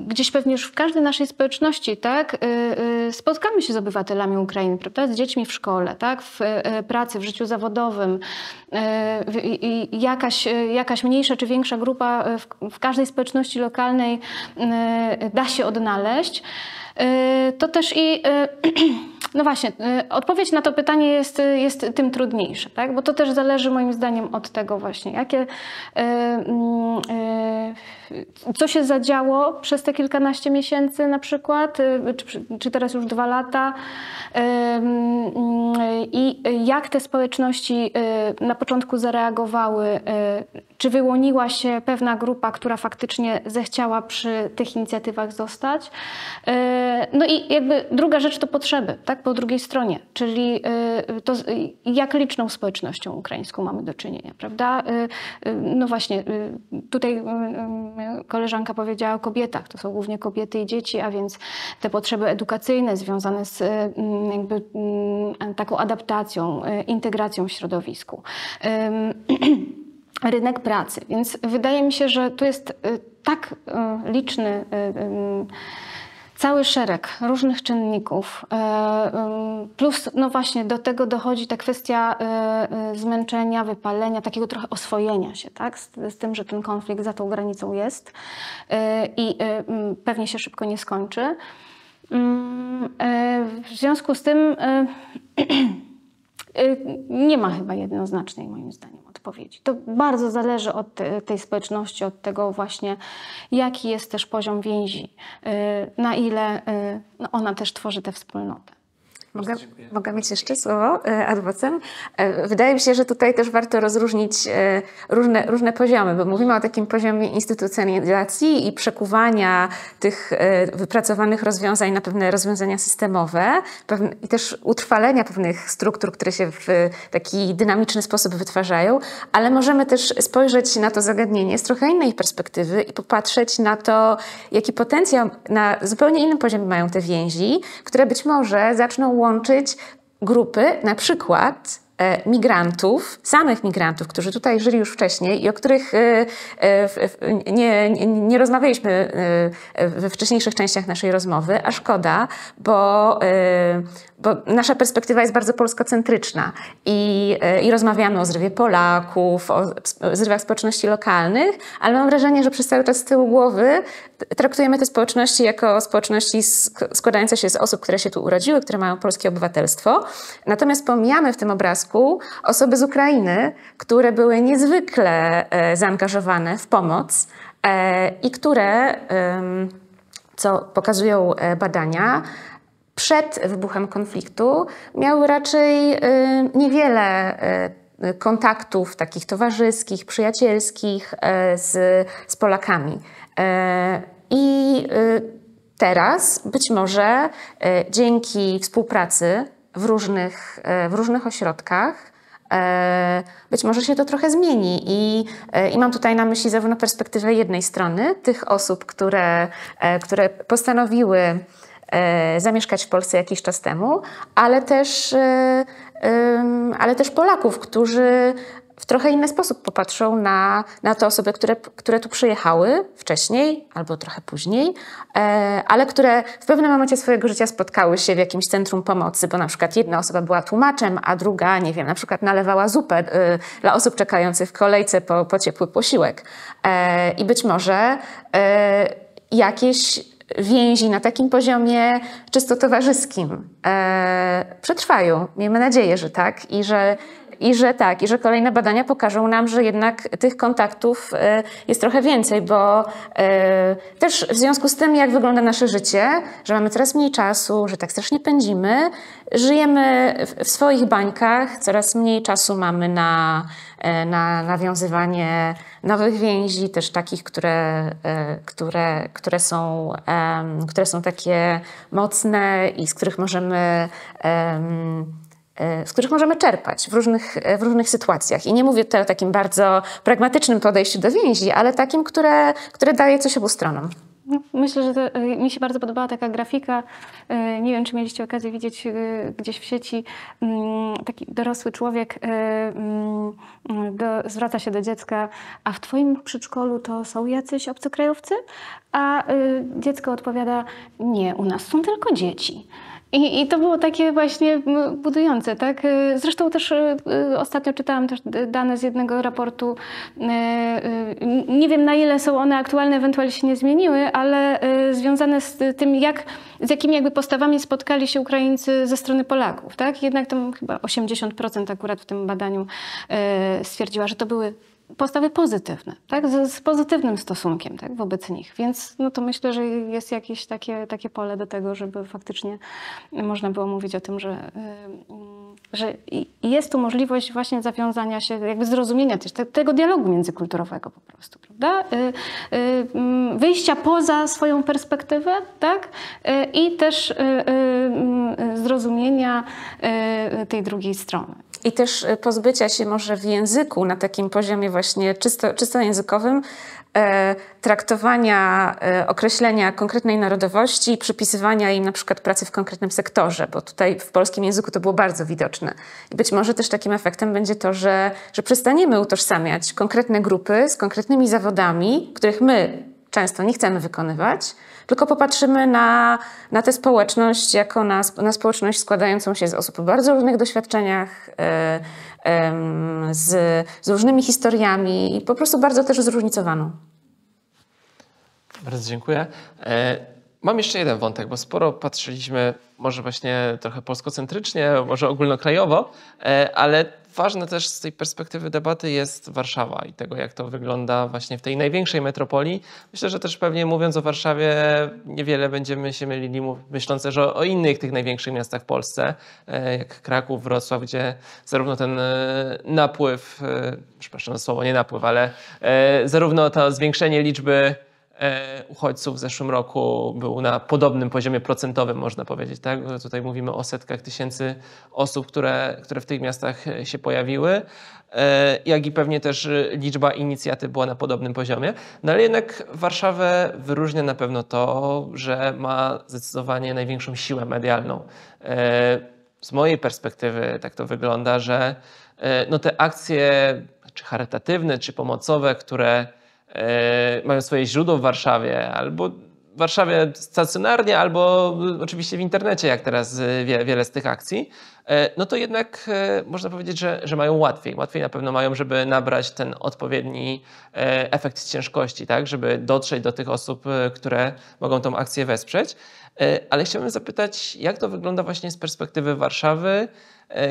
gdzieś pewnie już w każdej naszej społeczności, tak, spotkamy się z obywatelami Ukrainy, prawda, z dziećmi w szkole, tak, w pracy, w życiu zawodowym, jakaś mniejsza czy większa grupa w każdej społeczności lokalnej da się odnaleźć, to też i no właśnie, odpowiedź na to pytanie jest tym trudniejsza, tak? Bo to też zależy moim zdaniem od tego właśnie, co się zadziało przez te kilkanaście miesięcy na przykład, czy teraz już 2 lata i jak te społeczności na początku zareagowały, czy wyłoniła się pewna grupa, która faktycznie zechciała przy tych inicjatywach zostać. No i jakby druga rzecz to potrzeby, tak, po drugiej stronie, czyli to, jak liczną społecznością ukraińską mamy do czynienia, prawda? No właśnie, tutaj koleżanka powiedziała o kobietach, to są głównie kobiety i dzieci, a więc te potrzeby edukacyjne związane z jakby taką adaptacją, integracją w środowisku. Rynek pracy, więc wydaje mi się, że tu jest tak liczny cały szereg różnych czynników, plus no właśnie do tego dochodzi ta kwestia zmęczenia, wypalenia, takiego trochę oswojenia się, tak? Z tym, że ten konflikt za tą granicą jest i pewnie się szybko nie skończy. W związku z tym nie ma chyba jednoznacznej, moim zdaniem, odpowiedzi. To bardzo zależy od tej społeczności, od tego właśnie, jaki jest też poziom więzi, na ile ona też tworzy tę wspólnotę. Mogę mieć jeszcze słowo ad vocem? Wydaje mi się, że tutaj też warto rozróżnić różne poziomy, bo mówimy o takim poziomie instytucjonalizacji i przekuwania tych wypracowanych rozwiązań na pewne rozwiązania systemowe i też utrwalenia pewnych struktur, które się w taki dynamiczny sposób wytwarzają, ale możemy też spojrzeć na to zagadnienie z trochę innej perspektywy i popatrzeć na to, jaki potencjał na zupełnie innym poziomie mają te więzi, które być może zaczną łączyć grupy, na przykład samych migrantów, którzy tutaj żyli już wcześniej i o których nie rozmawialiśmy we wcześniejszych częściach naszej rozmowy, a szkoda, bo nasza perspektywa jest bardzo polskocentryczna i rozmawiamy o zrywie Polaków, o zrywach społeczności lokalnych, ale mam wrażenie, że przez cały czas z tyłu głowy traktujemy te społeczności jako społeczności składające się z osób, które się tu urodziły, które mają polskie obywatelstwo. Natomiast pomijamy w tym obrazku osoby z Ukrainy, które były niezwykle zaangażowane w pomoc i które, co pokazują badania, przed wybuchem konfliktu miały raczej niewiele kontaktów takich towarzyskich, przyjacielskich z Polakami. I teraz być może dzięki współpracy w różnych ośrodkach być może się to trochę zmieni i mam tutaj na myśli zarówno perspektywę jednej strony, tych osób, które postanowiły zamieszkać w Polsce jakiś czas temu, ale też Polaków, którzy w trochę inny sposób popatrzą na te osoby, które tu przyjechały wcześniej albo trochę później, ale które w pewnym momencie swojego życia spotkały się w jakimś centrum pomocy, bo na przykład jedna osoba była tłumaczem, a druga, nie wiem, na przykład nalewała zupę dla osób czekających w kolejce po ciepły posiłek. I być może jakieś więzi na takim poziomie czysto towarzyskim przetrwają. Miejmy nadzieję, że tak i że kolejne badania pokażą nam, że jednak tych kontaktów jest trochę więcej, bo też w związku z tym, jak wygląda nasze życie, że mamy coraz mniej czasu, że tak strasznie pędzimy, żyjemy w swoich bańkach, coraz mniej czasu mamy na nawiązywanie nowych więzi, też takich, które są takie mocne i z których możemy czerpać w różnych sytuacjach. I nie mówię tutaj o takim bardzo pragmatycznym podejściu do więzi, ale takim, które daje coś obu stronom. Myślę, że mi się bardzo podobała taka grafika. Nie wiem, czy mieliście okazję widzieć gdzieś w sieci. Taki dorosły człowiek zwraca się do dziecka, a w twoim przedszkolu to są jacyś obcokrajowcy? A dziecko odpowiada, nie, u nas są tylko dzieci. I to było takie właśnie budujące, tak? Zresztą też ostatnio czytałam też dane z jednego raportu. Nie wiem, na ile są one aktualne, ewentualnie się nie zmieniły, ale związane z tym, z jakimi jakby postawami spotkali się Ukraińcy ze strony Polaków, tak? Jednak tam chyba 80% akurat w tym badaniu stwierdziła, że to były postawy pozytywne, tak? Z pozytywnym stosunkiem, tak? Wobec nich. Więc no to myślę, że jest jakieś takie pole do tego, żeby faktycznie można było mówić o tym, że jest tu możliwość właśnie zawiązania się, jakby zrozumienia też tego dialogu międzykulturowego po prostu, prawda? Wyjścia poza swoją perspektywę, tak? I też zrozumienia tej drugiej strony. I też pozbycia się może w języku na takim poziomie właśnie czysto językowym traktowania, określenia konkretnej narodowości i przypisywania im na przykład pracy w konkretnym sektorze, bo tutaj w polskim języku to było bardzo widoczne. I być może też takim efektem będzie to, że przestaniemy utożsamiać konkretne grupy z konkretnymi zawodami, których my często nie chcemy wykonywać, tylko popatrzymy na tę społeczność jako na społeczność składającą się z osób o bardzo różnych doświadczeniach, z różnymi historiami i po prostu bardzo też zróżnicowaną. Bardzo dziękuję. Mam jeszcze jeden wątek, bo sporo patrzyliśmy może właśnie trochę polskocentrycznie, może ogólnokrajowo, ale ważne też z tej perspektywy debaty jest Warszawa i tego, jak to wygląda właśnie w tej największej metropolii. Myślę, że też pewnie mówiąc o Warszawie niewiele będziemy się mylili, myśląc też o innych tych największych miastach w Polsce, jak Kraków, Wrocław, gdzie zarówno ten napływ, przepraszam za słowo, nie napływ, ale zarówno to zwiększenie liczby uchodźców w zeszłym roku był na podobnym poziomie procentowym, można powiedzieć. Tak? Tutaj mówimy o setkach tysięcy osób, które w tych miastach się pojawiły, jak i pewnie też liczba inicjatyw była na podobnym poziomie. No ale jednak Warszawę wyróżnia na pewno to, że ma zdecydowanie największą siłę medialną. Z mojej perspektywy tak to wygląda, że no te akcje czy charytatywne, czy pomocowe, które mają swoje źródło w Warszawie, albo w Warszawie stacjonarnie, albo oczywiście w internecie, jak teraz wiele z tych akcji, no to jednak można powiedzieć, że mają łatwiej. Łatwiej na pewno mają, żeby nabrać ten odpowiedni efekt ciężkości, tak? Żeby dotrzeć do tych osób, które mogą tą akcję wesprzeć. Ale chciałbym zapytać, jak to wygląda właśnie z perspektywy Warszawy,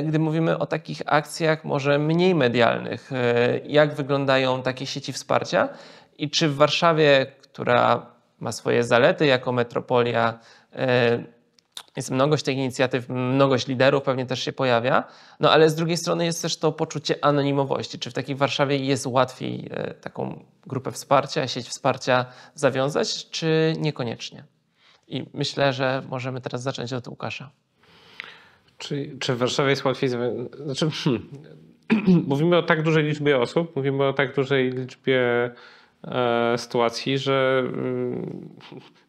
gdy mówimy o takich akcjach może mniej medialnych. Jak wyglądają takie sieci wsparcia i czy w Warszawie, która ma swoje zalety jako metropolia, jest mnogość tych inicjatyw, mnogość liderów pewnie też się pojawia, no ale z drugiej strony jest też to poczucie anonimowości. Czy w takiej Warszawie jest łatwiej taką grupę wsparcia, sieć wsparcia zawiązać, czy niekoniecznie? I myślę, że możemy teraz zacząć od Łukasza. Czy w Warszawie jest łatwiej... Znaczy, mówimy o tak dużej liczbie osób, mówimy o tak dużej liczbie sytuacji, że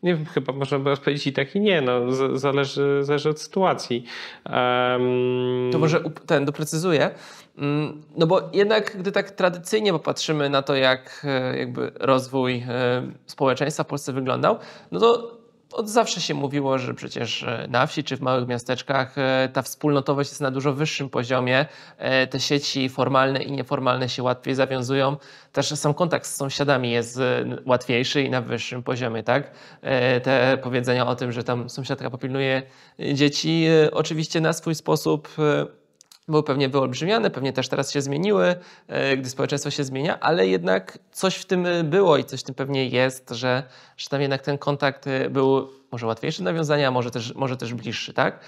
nie wiem, chyba można by odpowiedzieć i tak i nie. No, zależy od sytuacji. To może doprecyzuję. No bo jednak, gdy tak tradycyjnie popatrzymy na to, jak jakby rozwój społeczeństwa w Polsce wyglądał, no to od zawsze się mówiło, że przecież na wsi czy w małych miasteczkach ta wspólnotowość jest na dużo wyższym poziomie. Te sieci formalne i nieformalne się łatwiej zawiązują. Też sam kontakt z sąsiadami jest łatwiejszy i na wyższym poziomie, tak? Te powiedzenia o tym, że tam sąsiadka popilnuje dzieci, oczywiście na swój sposób były pewnie wyolbrzymiane, pewnie też teraz się zmieniły, gdy społeczeństwo się zmienia, ale jednak coś w tym było i coś w tym pewnie jest, że tam jednak ten kontakt był może łatwiejszy do nawiązania, może też bliższy, tak?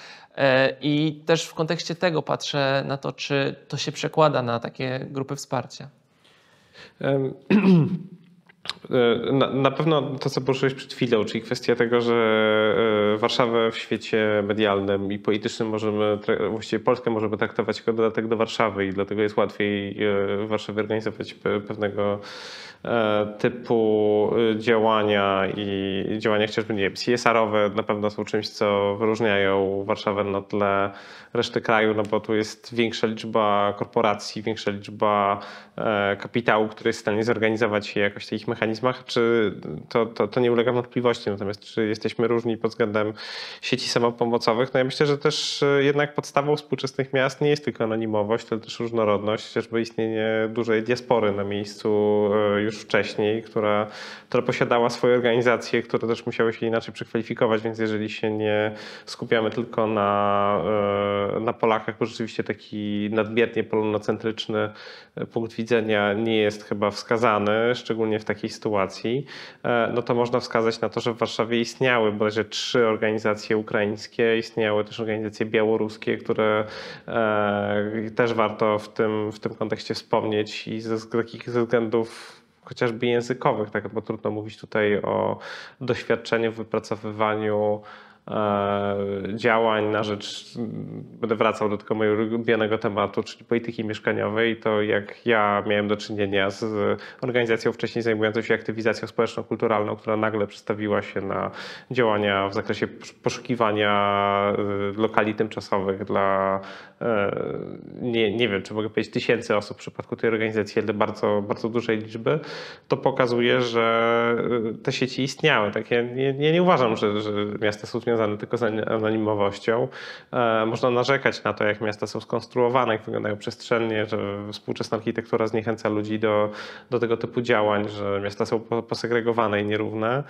I też w kontekście tego patrzę na to, czy to się przekłada na takie grupy wsparcia. Na pewno to, co poruszyłeś przed chwilą, czyli kwestia tego, że Warszawę w świecie medialnym i politycznym właściwie Polskę możemy traktować jako dodatek do Warszawy i dlatego jest łatwiej w Warszawie organizować pewnego typu działania i działania chociażby, nie wiem, CSR-owe na pewno są czymś, co wyróżniają Warszawę na tle reszty kraju, no bo tu jest większa liczba korporacji, większa liczba kapitału, który jest w stanie zorganizować się jakoś w tych mechanizmach, czy to nie ulega wątpliwości. Natomiast czy jesteśmy różni pod względem sieci samopomocowych? No ja myślę, że też jednak podstawą współczesnych miast nie jest tylko anonimowość, ale też różnorodność, chociażby istnienie dużej diaspory na miejscu już wcześniej, która posiadała swoje organizacje, które też musiały się inaczej przekwalifikować, więc jeżeli się nie skupiamy tylko na Polakach, bo rzeczywiście taki nadmiernie polonocentryczny punkt widzenia nie jest chyba wskazany, szczególnie w takiej sytuacji, no to można wskazać na to, że w Warszawie istniały bodajże 3 organizacje ukraińskie, istniały też organizacje białoruskie, które też warto w tym kontekście wspomnieć i ze takich względów chociażby językowych, tak, bo trudno mówić tutaj o doświadczeniu w wypracowywaniu działań na rzecz, będę wracał do tego mojego ulubionego tematu, czyli polityki mieszkaniowej, to jak ja miałem do czynienia z organizacją wcześniej zajmującą się aktywizacją społeczno-kulturalną, która nagle przestawiła się na działania w zakresie poszukiwania lokali tymczasowych dla nie wiem, czy mogę powiedzieć tysięcy osób w przypadku tej organizacji, ale bardzo, bardzo dużej liczby, to pokazuje, że te sieci istniały. Tak, ja nie uważam, że miasta są związane tylko z anonimowością. Można narzekać na to, jak miasta są skonstruowane, jak wyglądają przestrzennie, że współczesna architektura zniechęca ludzi do tego typu działań, że miasta są posegregowane i nierówne,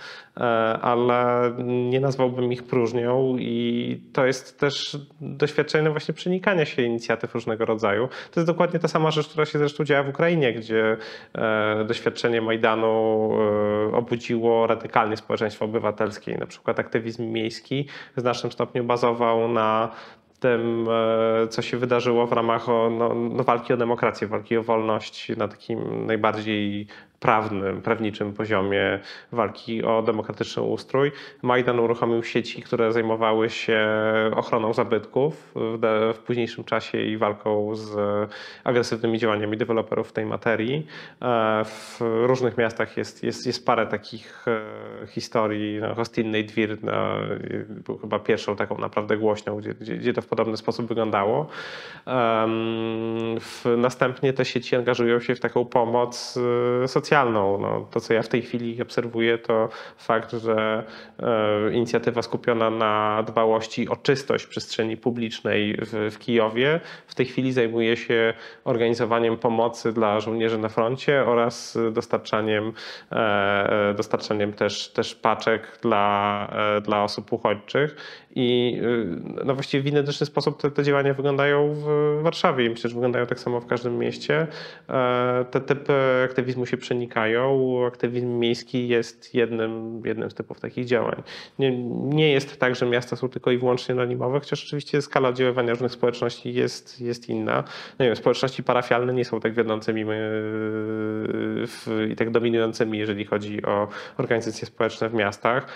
ale nie nazwałbym ich próżnią i to jest też doświadczenie właśnie przenikania się inicjatyw różnego rodzaju. To jest dokładnie ta sama rzecz, która się zresztą działa w Ukrainie, gdzie doświadczenie Majdanu obudziło radykalnie społeczeństwo obywatelskie. Na przykład aktywizm miejski w znacznym stopniu bazował na tym, co się wydarzyło w ramach walki o demokrację, walki o wolność na takim najbardziej prawniczym poziomie walki o demokratyczny ustrój. Majdan uruchomił sieci, które zajmowały się ochroną zabytków w późniejszym czasie i walką z agresywnymi działaniami deweloperów w tej materii. W różnych miastach jest parę takich historii. Hostinny Dwir był chyba pierwszą taką naprawdę głośną, gdzie to w podobny sposób wyglądało. Następnie te sieci angażują się w taką pomoc socjalną. No, to, co ja w tej chwili obserwuję, to fakt, że inicjatywa skupiona na dbałości o czystość przestrzeni publicznej w Kijowie w tej chwili zajmuje się organizowaniem pomocy dla żołnierzy na froncie oraz dostarczaniem też paczek dla osób uchodźczych. I no właściwie w identyczny sposób te działania wyglądają w Warszawie i myślę, że wyglądają tak samo w każdym mieście. Te typy aktywizmu się przenikają przenikają. Aktywizm miejski jest jednym z typów takich działań. Nie jest tak, że miasta są tylko i wyłącznie anonimowe, chociaż oczywiście skala oddziaływania różnych społeczności jest inna. No nie wiem, społeczności parafialne nie są tak wiodącymi i tak dominującymi, jeżeli chodzi o organizacje społeczne w miastach.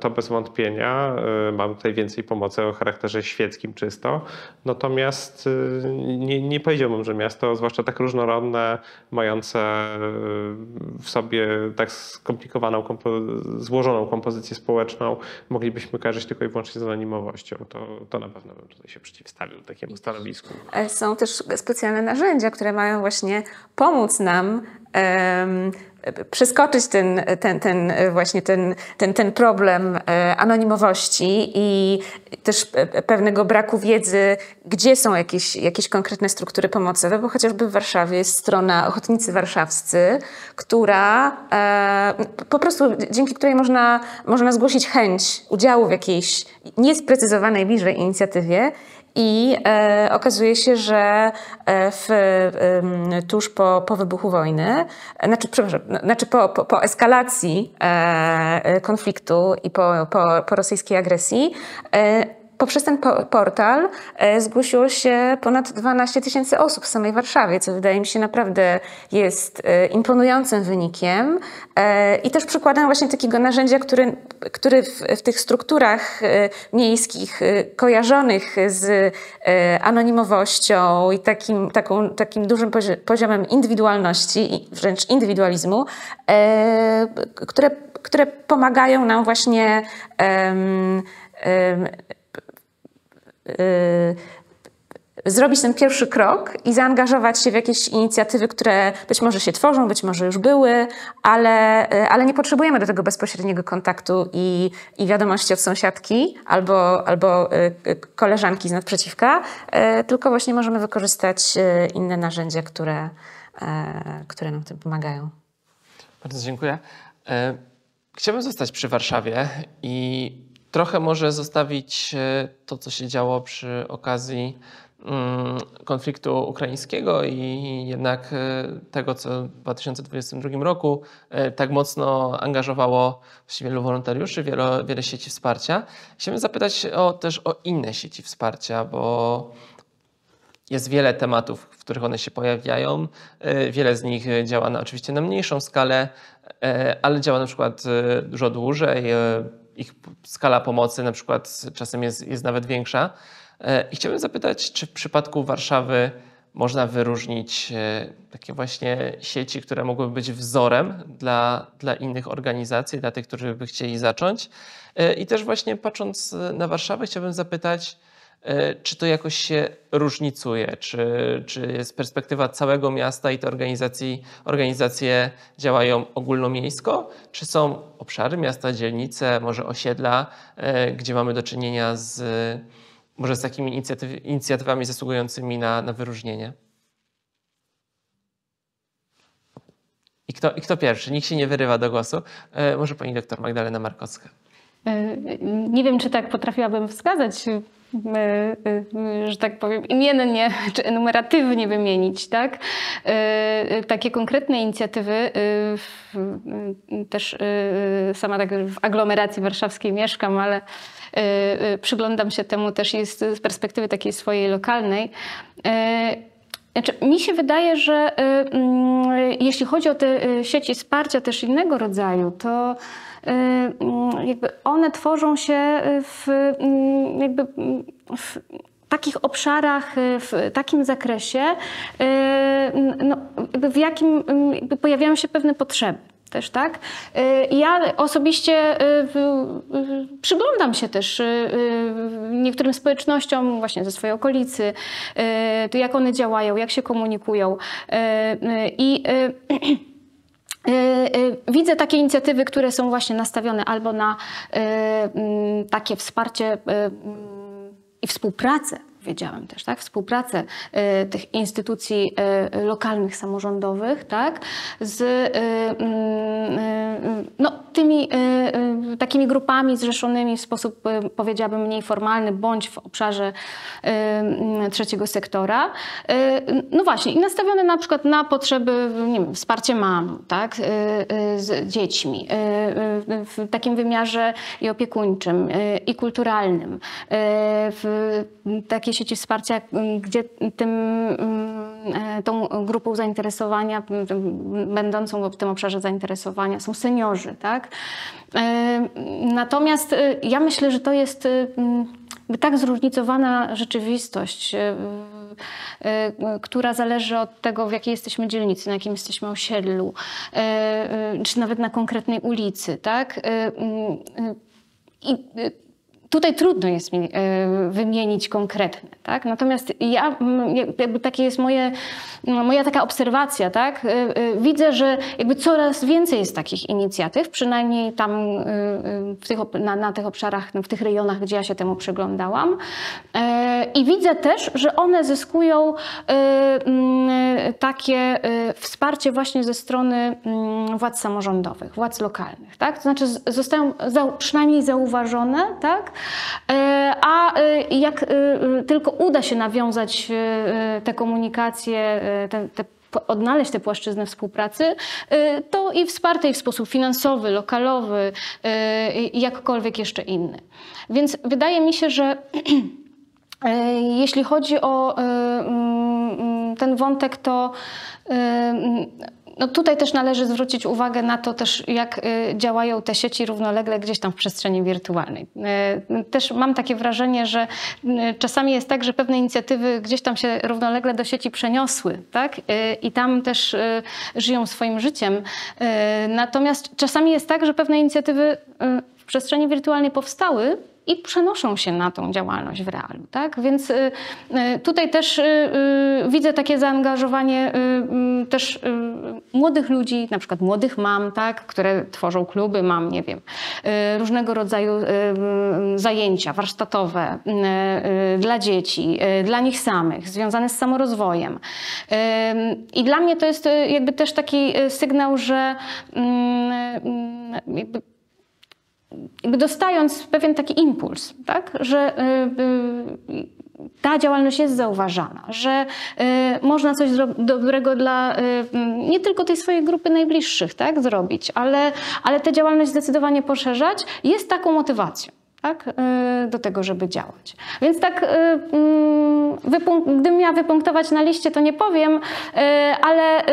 To bez wątpienia. Mamy tutaj więcej pomocy o charakterze świeckim czysto. Natomiast nie powiedziałbym, że miasto, zwłaszcza tak różnorodne, mające w sobie tak skomplikowaną, złożoną kompozycję społeczną, moglibyśmy kojarzyć tylko i wyłącznie z anonimowością. To na pewno bym tutaj się przeciwstawił takiemu stanowisku. Są też specjalne narzędzia, które mają właśnie pomóc nam przeskoczyć ten problem anonimowości i też pewnego braku wiedzy, gdzie są jakieś konkretne struktury pomocowe, bo chociażby w Warszawie jest strona Ochotnicy Warszawscy, która po prostu dzięki której można zgłosić chęć udziału w jakiejś niesprecyzowanej bliżej inicjatywie. I okazuje się, że tuż po wybuchu wojny, po eskalacji konfliktu i po rosyjskiej agresji, poprzez ten portal zgłosiło się ponad 12 000 osób w samej Warszawie, co wydaje mi się naprawdę jest imponującym wynikiem i też przykładem właśnie takiego narzędzia, który w tych strukturach miejskich kojarzonych z anonimowością i takim dużym poziomem indywidualności i wręcz indywidualizmu, które pomagają nam właśnie zrobić ten pierwszy krok i zaangażować się w jakieś inicjatywy, które być może się tworzą, być może już były, ale nie potrzebujemy do tego bezpośredniego kontaktu i wiadomości od sąsiadki albo koleżanki z naprzeciwka, tylko właśnie możemy wykorzystać inne narzędzia, które nam w tym pomagają. Bardzo dziękuję. Chciałbym zostać przy Warszawie i trochę może zostawić to, co się działo przy okazji konfliktu ukraińskiego i jednak tego, co w 2022 roku tak mocno angażowało wielu wolontariuszy, wiele sieci wsparcia. Chciałbym zapytać też o inne sieci wsparcia, bo jest wiele tematów, w których one się pojawiają. Wiele z nich działa oczywiście na mniejszą skalę, ale działa na przykład dużo dłużej. Ich skala pomocy na przykład czasem jest nawet większa. I chciałbym zapytać, czy w przypadku Warszawy można wyróżnić takie właśnie sieci, które mogłyby być wzorem dla innych organizacji, dla tych, którzy by chcieli zacząć. I też właśnie patrząc na Warszawę, chciałbym zapytać, czy to jakoś się różnicuje, czy jest perspektywa całego miasta i te organizacje działają ogólnomiejsko, czy są obszary miasta, dzielnice, może osiedla, gdzie mamy do czynienia może z takimi inicjatywami zasługującymi na wyróżnienie? I kto pierwszy? Nikt się nie wyrywa do głosu. Może pani doktor Magdalena Markowska. Nie wiem, czy tak potrafiłabym wskazać, że tak powiem, imiennie czy enumeratywnie wymienić, tak? Takie konkretne inicjatywy, też sama tak w aglomeracji warszawskiej mieszkam, ale przyglądam się temu też z perspektywy takiej swojej lokalnej. Znaczy, mi się wydaje, że jeśli chodzi o te sieci wsparcia też innego rodzaju, to jakby one tworzą się w takich obszarach, w takim zakresie, w jakim pojawiają się pewne potrzeby. Też, tak? Ja osobiście przyglądam się też niektórym społecznościom właśnie ze swojej okolicy, to jak one działają, jak się komunikują. I widzę takie inicjatywy, które są właśnie nastawione albo na takie wsparcie i współpracę, powiedziałem też, tak? Współpracę tych instytucji lokalnych, samorządowych, tak? no, tymi takimi grupami zrzeszonymi w sposób, powiedziałabym, mniej formalny, bądź w obszarze trzeciego sektora. No właśnie, i nastawione na przykład na potrzeby, nie wiem, wsparcie mam, tak, z dziećmi, w takim wymiarze i opiekuńczym, i kulturalnym, w takie sieci wsparcia, gdzie tą grupą zainteresowania, będącą w tym obszarze zainteresowania są seniorzy, tak? Natomiast ja myślę, że to jest tak zróżnicowana rzeczywistość, która zależy od tego, w jakiej jesteśmy dzielnicy, na jakim jesteśmy osiedlu, czy nawet na konkretnej ulicy, tak? I tutaj trudno jest mi wymienić konkretne, tak? Natomiast ja, jakby takie jest moja taka obserwacja, tak? Widzę, że jakby coraz więcej jest takich inicjatyw, przynajmniej tam na tych obszarach, w tych rejonach, gdzie ja się temu przyglądałam. I widzę też, że one zyskują takie wsparcie właśnie ze strony władz samorządowych, władz lokalnych, tak? To znaczy zostają przynajmniej zauważone, tak? A jak tylko uda się nawiązać te komunikacje, odnaleźć te płaszczyzny współpracy, to i wsparte ich w sposób finansowy, lokalowy, jakkolwiek jeszcze inny. Więc wydaje mi się, że jeśli chodzi o ten wątek, to no tutaj też należy zwrócić uwagę na to też, jak działają te sieci równolegle gdzieś tam w przestrzeni wirtualnej. Też mam takie wrażenie, że czasami jest tak, że pewne inicjatywy gdzieś tam się równolegle do sieci przeniosły, tak? I tam też żyją swoim życiem. Natomiast czasami jest tak, że pewne inicjatywy w przestrzeni wirtualnej powstały i przenoszą się na tą działalność w realu, tak? Więc tutaj też widzę takie zaangażowanie też młodych ludzi, na przykład młodych mam, tak? Które tworzą kluby mam, nie wiem, różnego rodzaju zajęcia warsztatowe dla dzieci, dla nich samych, związane z samorozwojem. I dla mnie to jest jakby też taki sygnał, że jakby dostając pewien taki impuls, tak? Że ta działalność jest zauważana, że można coś dobrego dla nie tylko tej swojej grupy najbliższych, tak, zrobić, ale tę działalność zdecydowanie poszerzać, jest taką motywacją, tak, do tego, żeby działać. Więc tak, gdybym miała wypunktować na liście, to nie powiem, ale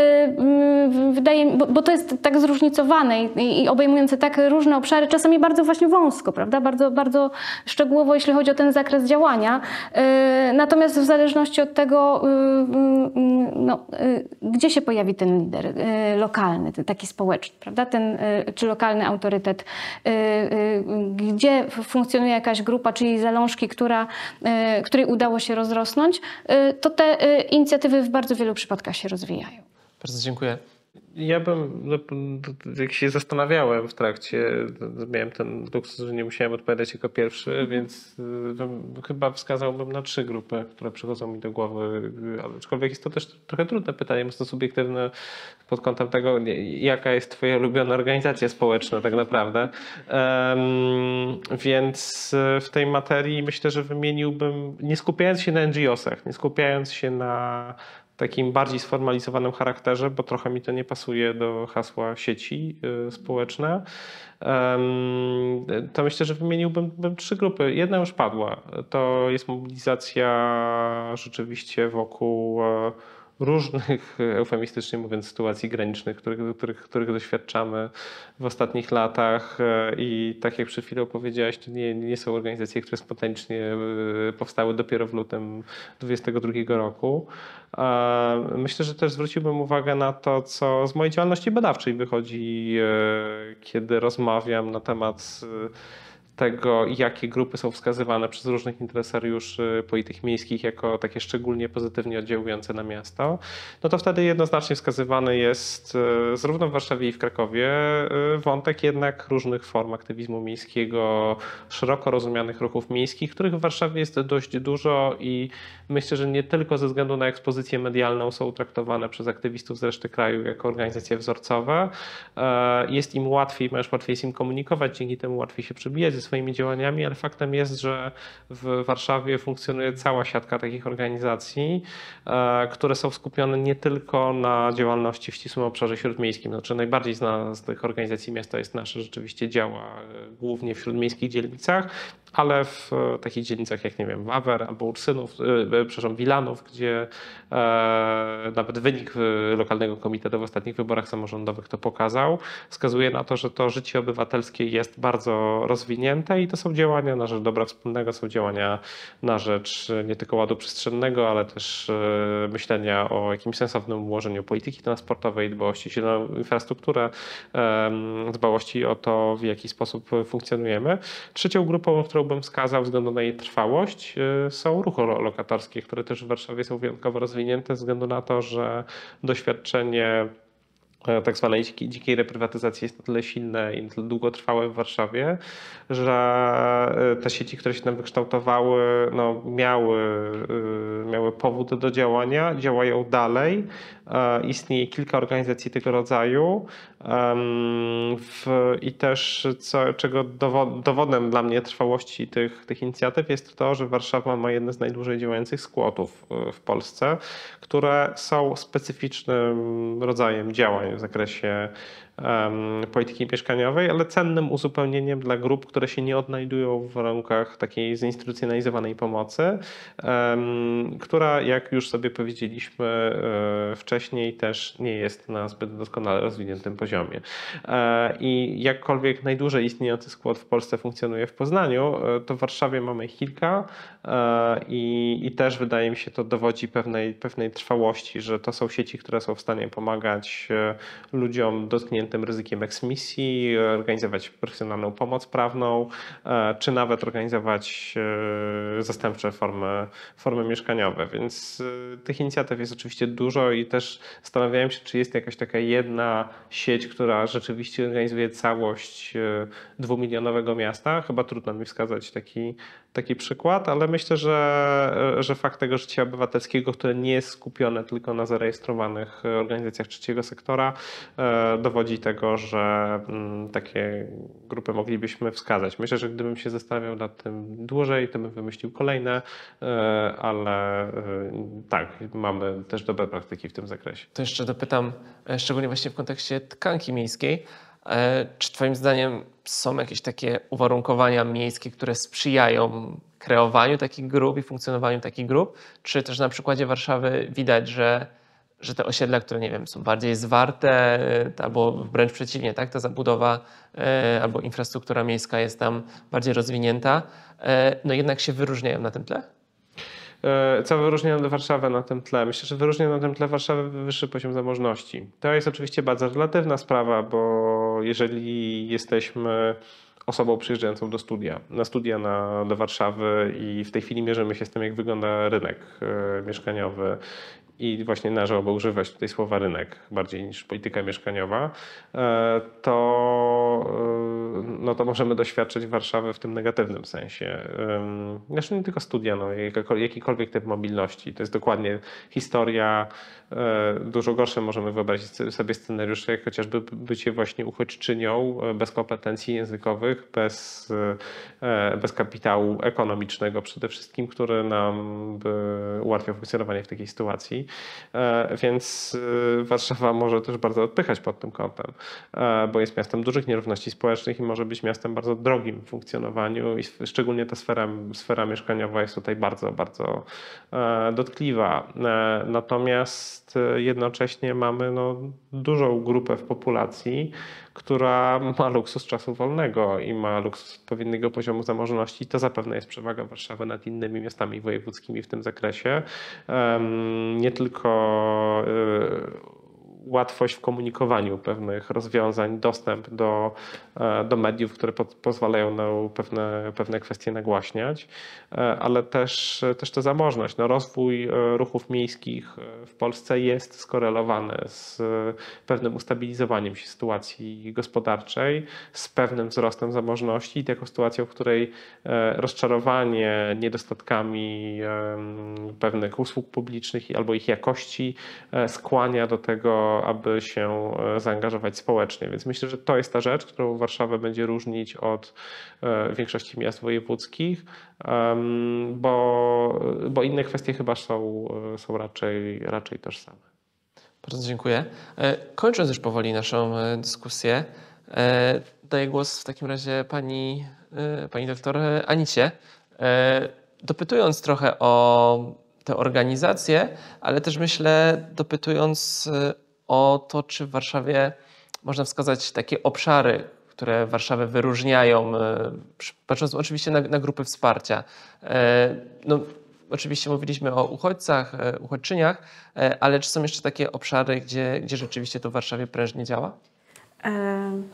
wydaje mi, bo to jest tak zróżnicowane i obejmujące tak różne obszary, czasami bardzo właśnie wąsko, prawda? Bardzo, bardzo szczegółowo, jeśli chodzi o ten zakres działania. Natomiast w zależności od tego, no, gdzie się pojawi ten lider lokalny, taki społeczny, prawda? Czy lokalny autorytet, gdzie funkcjonuje jakaś grupa, czyli zalążki, której udało się rozrosnąć, to te inicjatywy w bardzo wielu przypadkach się rozwijają. Bardzo dziękuję. Ja bym, jak się zastanawiałem w trakcie, miałem ten luksus, że nie musiałem odpowiadać jako pierwszy, więc chyba wskazałbym na 3 grupy, które przychodzą mi do głowy. Aczkolwiek jest to też trochę trudne pytanie, mocno subiektywne pod kątem tego, jaka jest twoja ulubiona organizacja społeczna tak naprawdę. Więc w tej materii myślę, że wymieniłbym, nie skupiając się na NGO-sach, nie skupiając się na takim bardziej sformalizowanym charakterze, bo trochę mi to nie pasuje do hasła sieci społeczne, to myślę, że wymieniłbym 3 grupy. Jedna już padła. To jest mobilizacja rzeczywiście wokół różnych, eufemistycznie mówiąc, sytuacji granicznych, których doświadczamy w ostatnich latach i tak jak przed chwilą powiedziałaś, to nie są organizacje, które spontanicznie powstały dopiero w lutym 2022 roku. Myślę, że też zwróciłbym uwagę na to, co z mojej działalności badawczej wychodzi, kiedy rozmawiam na temat tego, jakie grupy są wskazywane przez różnych interesariuszy polityk miejskich jako takie szczególnie pozytywnie oddziałujące na miasto, no to wtedy jednoznacznie wskazywany jest zarówno w Warszawie i w Krakowie wątek jednak różnych form aktywizmu miejskiego, szeroko rozumianych ruchów miejskich, których w Warszawie jest dość dużo i myślę, że nie tylko ze względu na ekspozycję medialną są traktowane przez aktywistów z reszty kraju jako organizacje wzorcowe. Jest im łatwiej, łatwiej jest im komunikować, dzięki temu łatwiej się przebijać ze swoimi działaniami, ale faktem jest, że w Warszawie funkcjonuje cała siatka takich organizacji, które są skupione nie tylko na działalności w ścisłym obszarze śródmiejskim. Znaczy najbardziej znana z tych organizacji miasta jest nasze, rzeczywiście działa głównie w śródmiejskich dzielnicach, ale w takich dzielnicach jak, nie wiem, Wawer albo Ursynów, Wilanów, gdzie nawet wynik lokalnego komitetu w ostatnich wyborach samorządowych to pokazał, wskazuje na to, że to życie obywatelskie jest bardzo rozwinięte i to są działania na rzecz dobra wspólnego, są działania na rzecz nie tylko ładu przestrzennego, ale też myślenia o jakimś sensownym ułożeniu polityki transportowej, dbałości o zieloną infrastrukturę, dbałości o to, w jaki sposób funkcjonujemy. Trzecią grupą, którą bym wskazał względu na jej trwałość, są ruchy lokatorskie, które też w Warszawie są wyjątkowo rozwinięte ze względu na to, że doświadczenie tak zwanej dzikiej reprywatyzacji jest na tyle silne i na tyle długotrwałe w Warszawie, że te sieci, które się tam wykształtowały, no, miały powód do działania, działają dalej. Istnieje kilka organizacji tego rodzaju i też czego dowodem dla mnie trwałości tych inicjatyw jest to, że Warszawa ma jedne z najdłużej działających skłotów w Polsce, które są specyficznym rodzajem działań w zakresie polityki mieszkaniowej, ale cennym uzupełnieniem dla grup, które się nie odnajdują w warunkach takiej zinstytucjonalizowanej pomocy, która, jak już sobie powiedzieliśmy wcześniej, też nie jest na zbyt doskonale rozwiniętym poziomie. I jakkolwiek najdłużej istniejący skład w Polsce funkcjonuje w Poznaniu, to w Warszawie mamy kilka i też wydaje mi się to dowodzi pewnej trwałości, że to są sieci, które są w stanie pomagać ludziom dotkniętym ryzykiem eksmisji, organizować profesjonalną pomoc prawną, czy nawet organizować zastępcze formy mieszkaniowe. Więc tych inicjatyw jest oczywiście dużo i też zastanawiałem się, czy jest jakaś taka jedna sieć, która rzeczywiście organizuje całość 2-milionowego miasta. Chyba trudno mi wskazać taki przykład, ale myślę, że fakt tego życia obywatelskiego, które nie jest skupione tylko na zarejestrowanych organizacjach trzeciego sektora, dowodzi tego, że takie grupy moglibyśmy wskazać. Myślę, że gdybym się zastanawiał nad tym dłużej, to bym wymyślił kolejne, ale tak, mamy też dobre praktyki w tym zakresie. To jeszcze dopytam, szczególnie właśnie w kontekście tkanki miejskiej, czy Twoim zdaniem są jakieś takie uwarunkowania miejskie, które sprzyjają kreowaniu takich grup i funkcjonowaniu takich grup? Czy też na przykładzie Warszawy widać, że te osiedla, które, nie wiem, są bardziej zwarte albo wręcz przeciwnie, tak, ta zabudowa albo infrastruktura miejska jest tam bardziej rozwinięta, no jednak się wyróżniają na tym tle? Co wyróżnia Warszawę na tym tle? Myślę, że wyróżnia na tym tle Warszawę wyższy poziom zamożności. To jest oczywiście bardzo relatywna sprawa, bo jeżeli jesteśmy osobą przyjeżdżającą na studia do Warszawy i w tej chwili mierzymy się z tym, jak wygląda rynek mieszkaniowy i właśnie należałoby używać tutaj słowa rynek bardziej niż polityka mieszkaniowa, to możemy doświadczyć Warszawy w tym negatywnym sensie. Zresztą nie tylko studia, jakikolwiek typ mobilności. To jest dokładnie historia. Dużo gorsze możemy wyobrazić sobie scenariusze, jak chociażby bycie właśnie uchodźczynią bez kompetencji językowych, bez kapitału ekonomicznego przede wszystkim, który nam by ułatwiał funkcjonowanie w takiej sytuacji. Więc Warszawa może też bardzo odpychać pod tym kątem, bo jest miastem dużych nierówności społecznych i może być miastem bardzo drogim w funkcjonowaniu i szczególnie ta sfera mieszkaniowa jest tutaj bardzo, bardzo dotkliwa. Natomiast jednocześnie mamy dużą grupę w populacji, która ma luksus czasu wolnego i ma luksus odpowiedniego poziomu zamożności. To zapewne jest przewaga Warszawy nad innymi miastami wojewódzkimi w tym zakresie. Nie tylko łatwość w komunikowaniu pewnych rozwiązań, dostęp do mediów, które pozwalają nam pewne kwestie nagłaśniać, ale też ta zamożność. No, rozwój ruchów miejskich w Polsce jest skorelowany z pewnym ustabilizowaniem się sytuacji gospodarczej, z pewnym wzrostem zamożności i taką sytuacją, w której rozczarowanie niedostatkami pewnych usług publicznych albo ich jakości skłania do tego, aby się zaangażować społecznie. Więc myślę, że to jest ta rzecz, którą Warszawę będzie różnić od większości miast wojewódzkich, bo inne kwestie chyba są raczej tożsame. Bardzo dziękuję. Kończąc już powoli naszą dyskusję, daję głos w takim razie pani doktor Anicie, dopytując trochę o tę organizację, ale też myślę, dopytując o to, czy w Warszawie można wskazać takie obszary, które Warszawę wyróżniają, patrząc oczywiście na grupy wsparcia. No, oczywiście mówiliśmy o uchodźcach, uchodźczyniach, ale czy są jeszcze takie obszary, gdzie rzeczywiście to w Warszawie prężnie działa?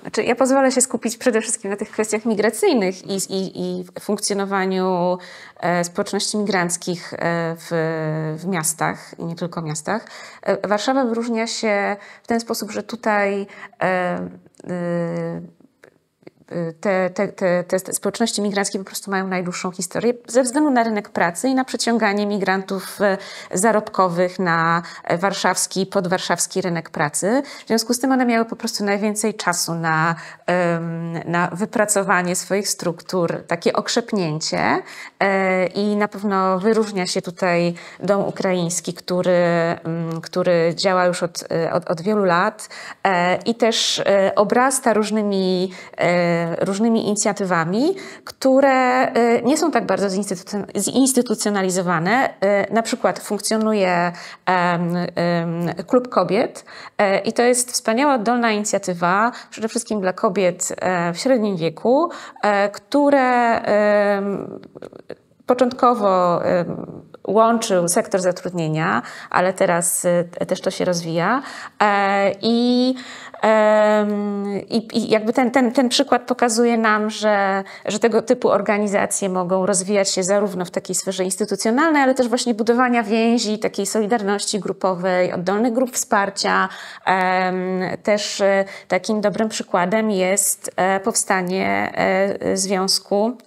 Znaczy ja pozwolę się skupić przede wszystkim na tych kwestiach migracyjnych i funkcjonowaniu społeczności migranckich w miastach i nie tylko miastach. Warszawa wyróżnia się w ten sposób, że tutaj te społeczności migranckie po prostu mają najdłuższą historię ze względu na rynek pracy i na przyciąganie migrantów zarobkowych na warszawski, podwarszawski rynek pracy. W związku z tym one miały po prostu najwięcej czasu na wypracowanie swoich struktur, takie okrzepnięcie i na pewno wyróżnia się tutaj Dom Ukraiński, który działa już od wielu lat i też obrasta różnymi inicjatywami, które nie są tak bardzo zinstytucjonalizowane. Na przykład funkcjonuje Klub Kobiet i to jest wspaniała oddolna inicjatywa, przede wszystkim dla kobiet w średnim wieku, które początkowo łączył sektor zatrudnienia, ale teraz też to się rozwija i jakby ten przykład pokazuje nam, że tego typu organizacje mogą rozwijać się zarówno w takiej sferze instytucjonalnej, ale też właśnie budowania więzi, takiej solidarności grupowej, oddolnych grup wsparcia. Też takim dobrym przykładem jest powstanie związku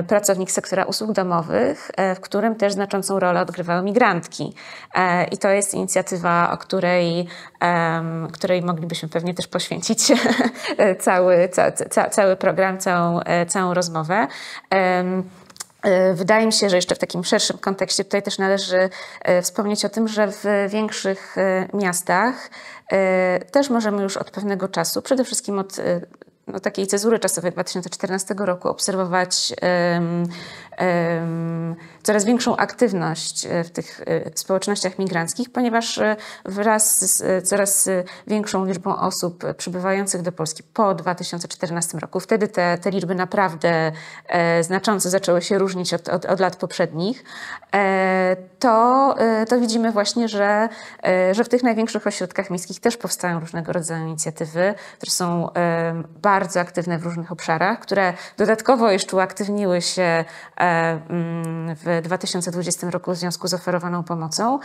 pracownik sektora usług domowych, w którym też znaczącą rolę odgrywały migrantki. I to jest inicjatywa, o której moglibyśmy pewnie też poświęcić cały program, całą rozmowę. Wydaje mi się, że jeszcze w takim szerszym kontekście tutaj też należy wspomnieć o tym, że w większych miastach też możemy już od pewnego czasu, przede wszystkim od takiej cezury czasowej 2014 roku obserwować coraz większą aktywność w tych społecznościach migranckich, ponieważ wraz z coraz większą liczbą osób przybywających do Polski po 2014 roku, wtedy te liczby naprawdę znacząco zaczęły się różnić od lat poprzednich, to widzimy właśnie, że w tych największych ośrodkach miejskich też powstają różnego rodzaju inicjatywy, które są bardzo aktywne w różnych obszarach, które dodatkowo jeszcze uaktywniły się w 2020 roku w związku z oferowaną pomocą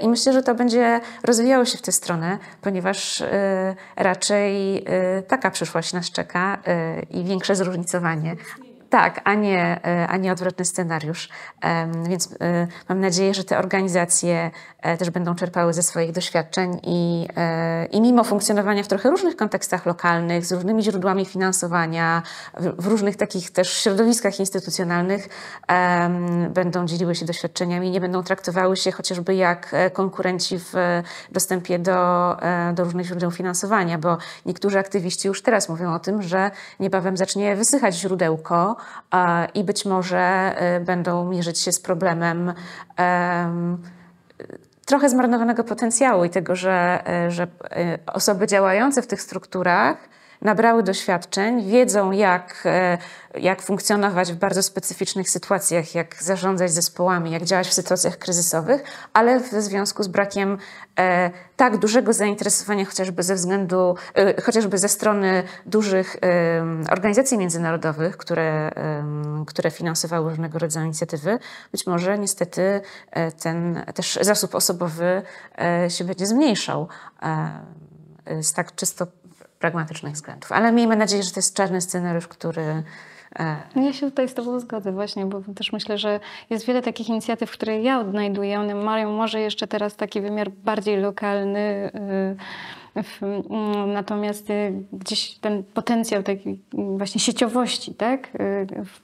i myślę, że to będzie rozwijało się w tę stronę, ponieważ raczej taka przyszłość nas czeka i większe zróżnicowanie. Tak, a nie odwrotny scenariusz. Więc mam nadzieję, że te organizacje też będą czerpały ze swoich doświadczeń i mimo funkcjonowania w trochę różnych kontekstach lokalnych, z różnymi źródłami finansowania, w różnych takich też środowiskach instytucjonalnych, będą dzieliły się doświadczeniami, nie będą traktowały się chociażby jak konkurenci w dostępie do różnych źródeł finansowania, bo niektórzy aktywiści już teraz mówią o tym, że niebawem zacznie wysychać źródełko i być może będą mierzyć się z problemem trochę zmarnowanego potencjału i tego, że osoby działające w tych strukturach nabrały doświadczeń, wiedzą jak funkcjonować w bardzo specyficznych sytuacjach, jak zarządzać zespołami, jak działać w sytuacjach kryzysowych, ale w związku z brakiem tak dużego zainteresowania chociażby ze strony dużych organizacji międzynarodowych, które finansowały różnego rodzaju inicjatywy, być może niestety ten też zasób osobowy się będzie zmniejszał z tak czysto pragmatycznych względów. Ale miejmy nadzieję, że to jest czarny scenariusz, który... Ja się tutaj z Tobą zgodzę właśnie, bo też myślę, że jest wiele takich inicjatyw, które ja odnajduję. One mają może jeszcze teraz taki wymiar bardziej lokalny, natomiast gdzieś ten potencjał takiej właśnie sieciowości, tak,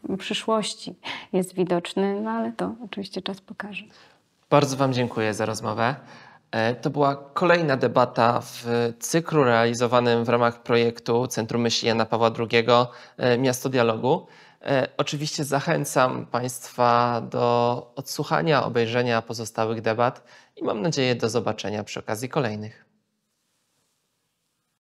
w przyszłości jest widoczny, no ale to oczywiście czas pokaże. Bardzo Wam dziękuję za rozmowę. To była kolejna debata w cyklu realizowanym w ramach projektu Centrum Myśli Jana Pawła II Miasto Dialogu. Oczywiście zachęcam Państwa do odsłuchania, obejrzenia pozostałych debat i mam nadzieję do zobaczenia przy okazji kolejnych.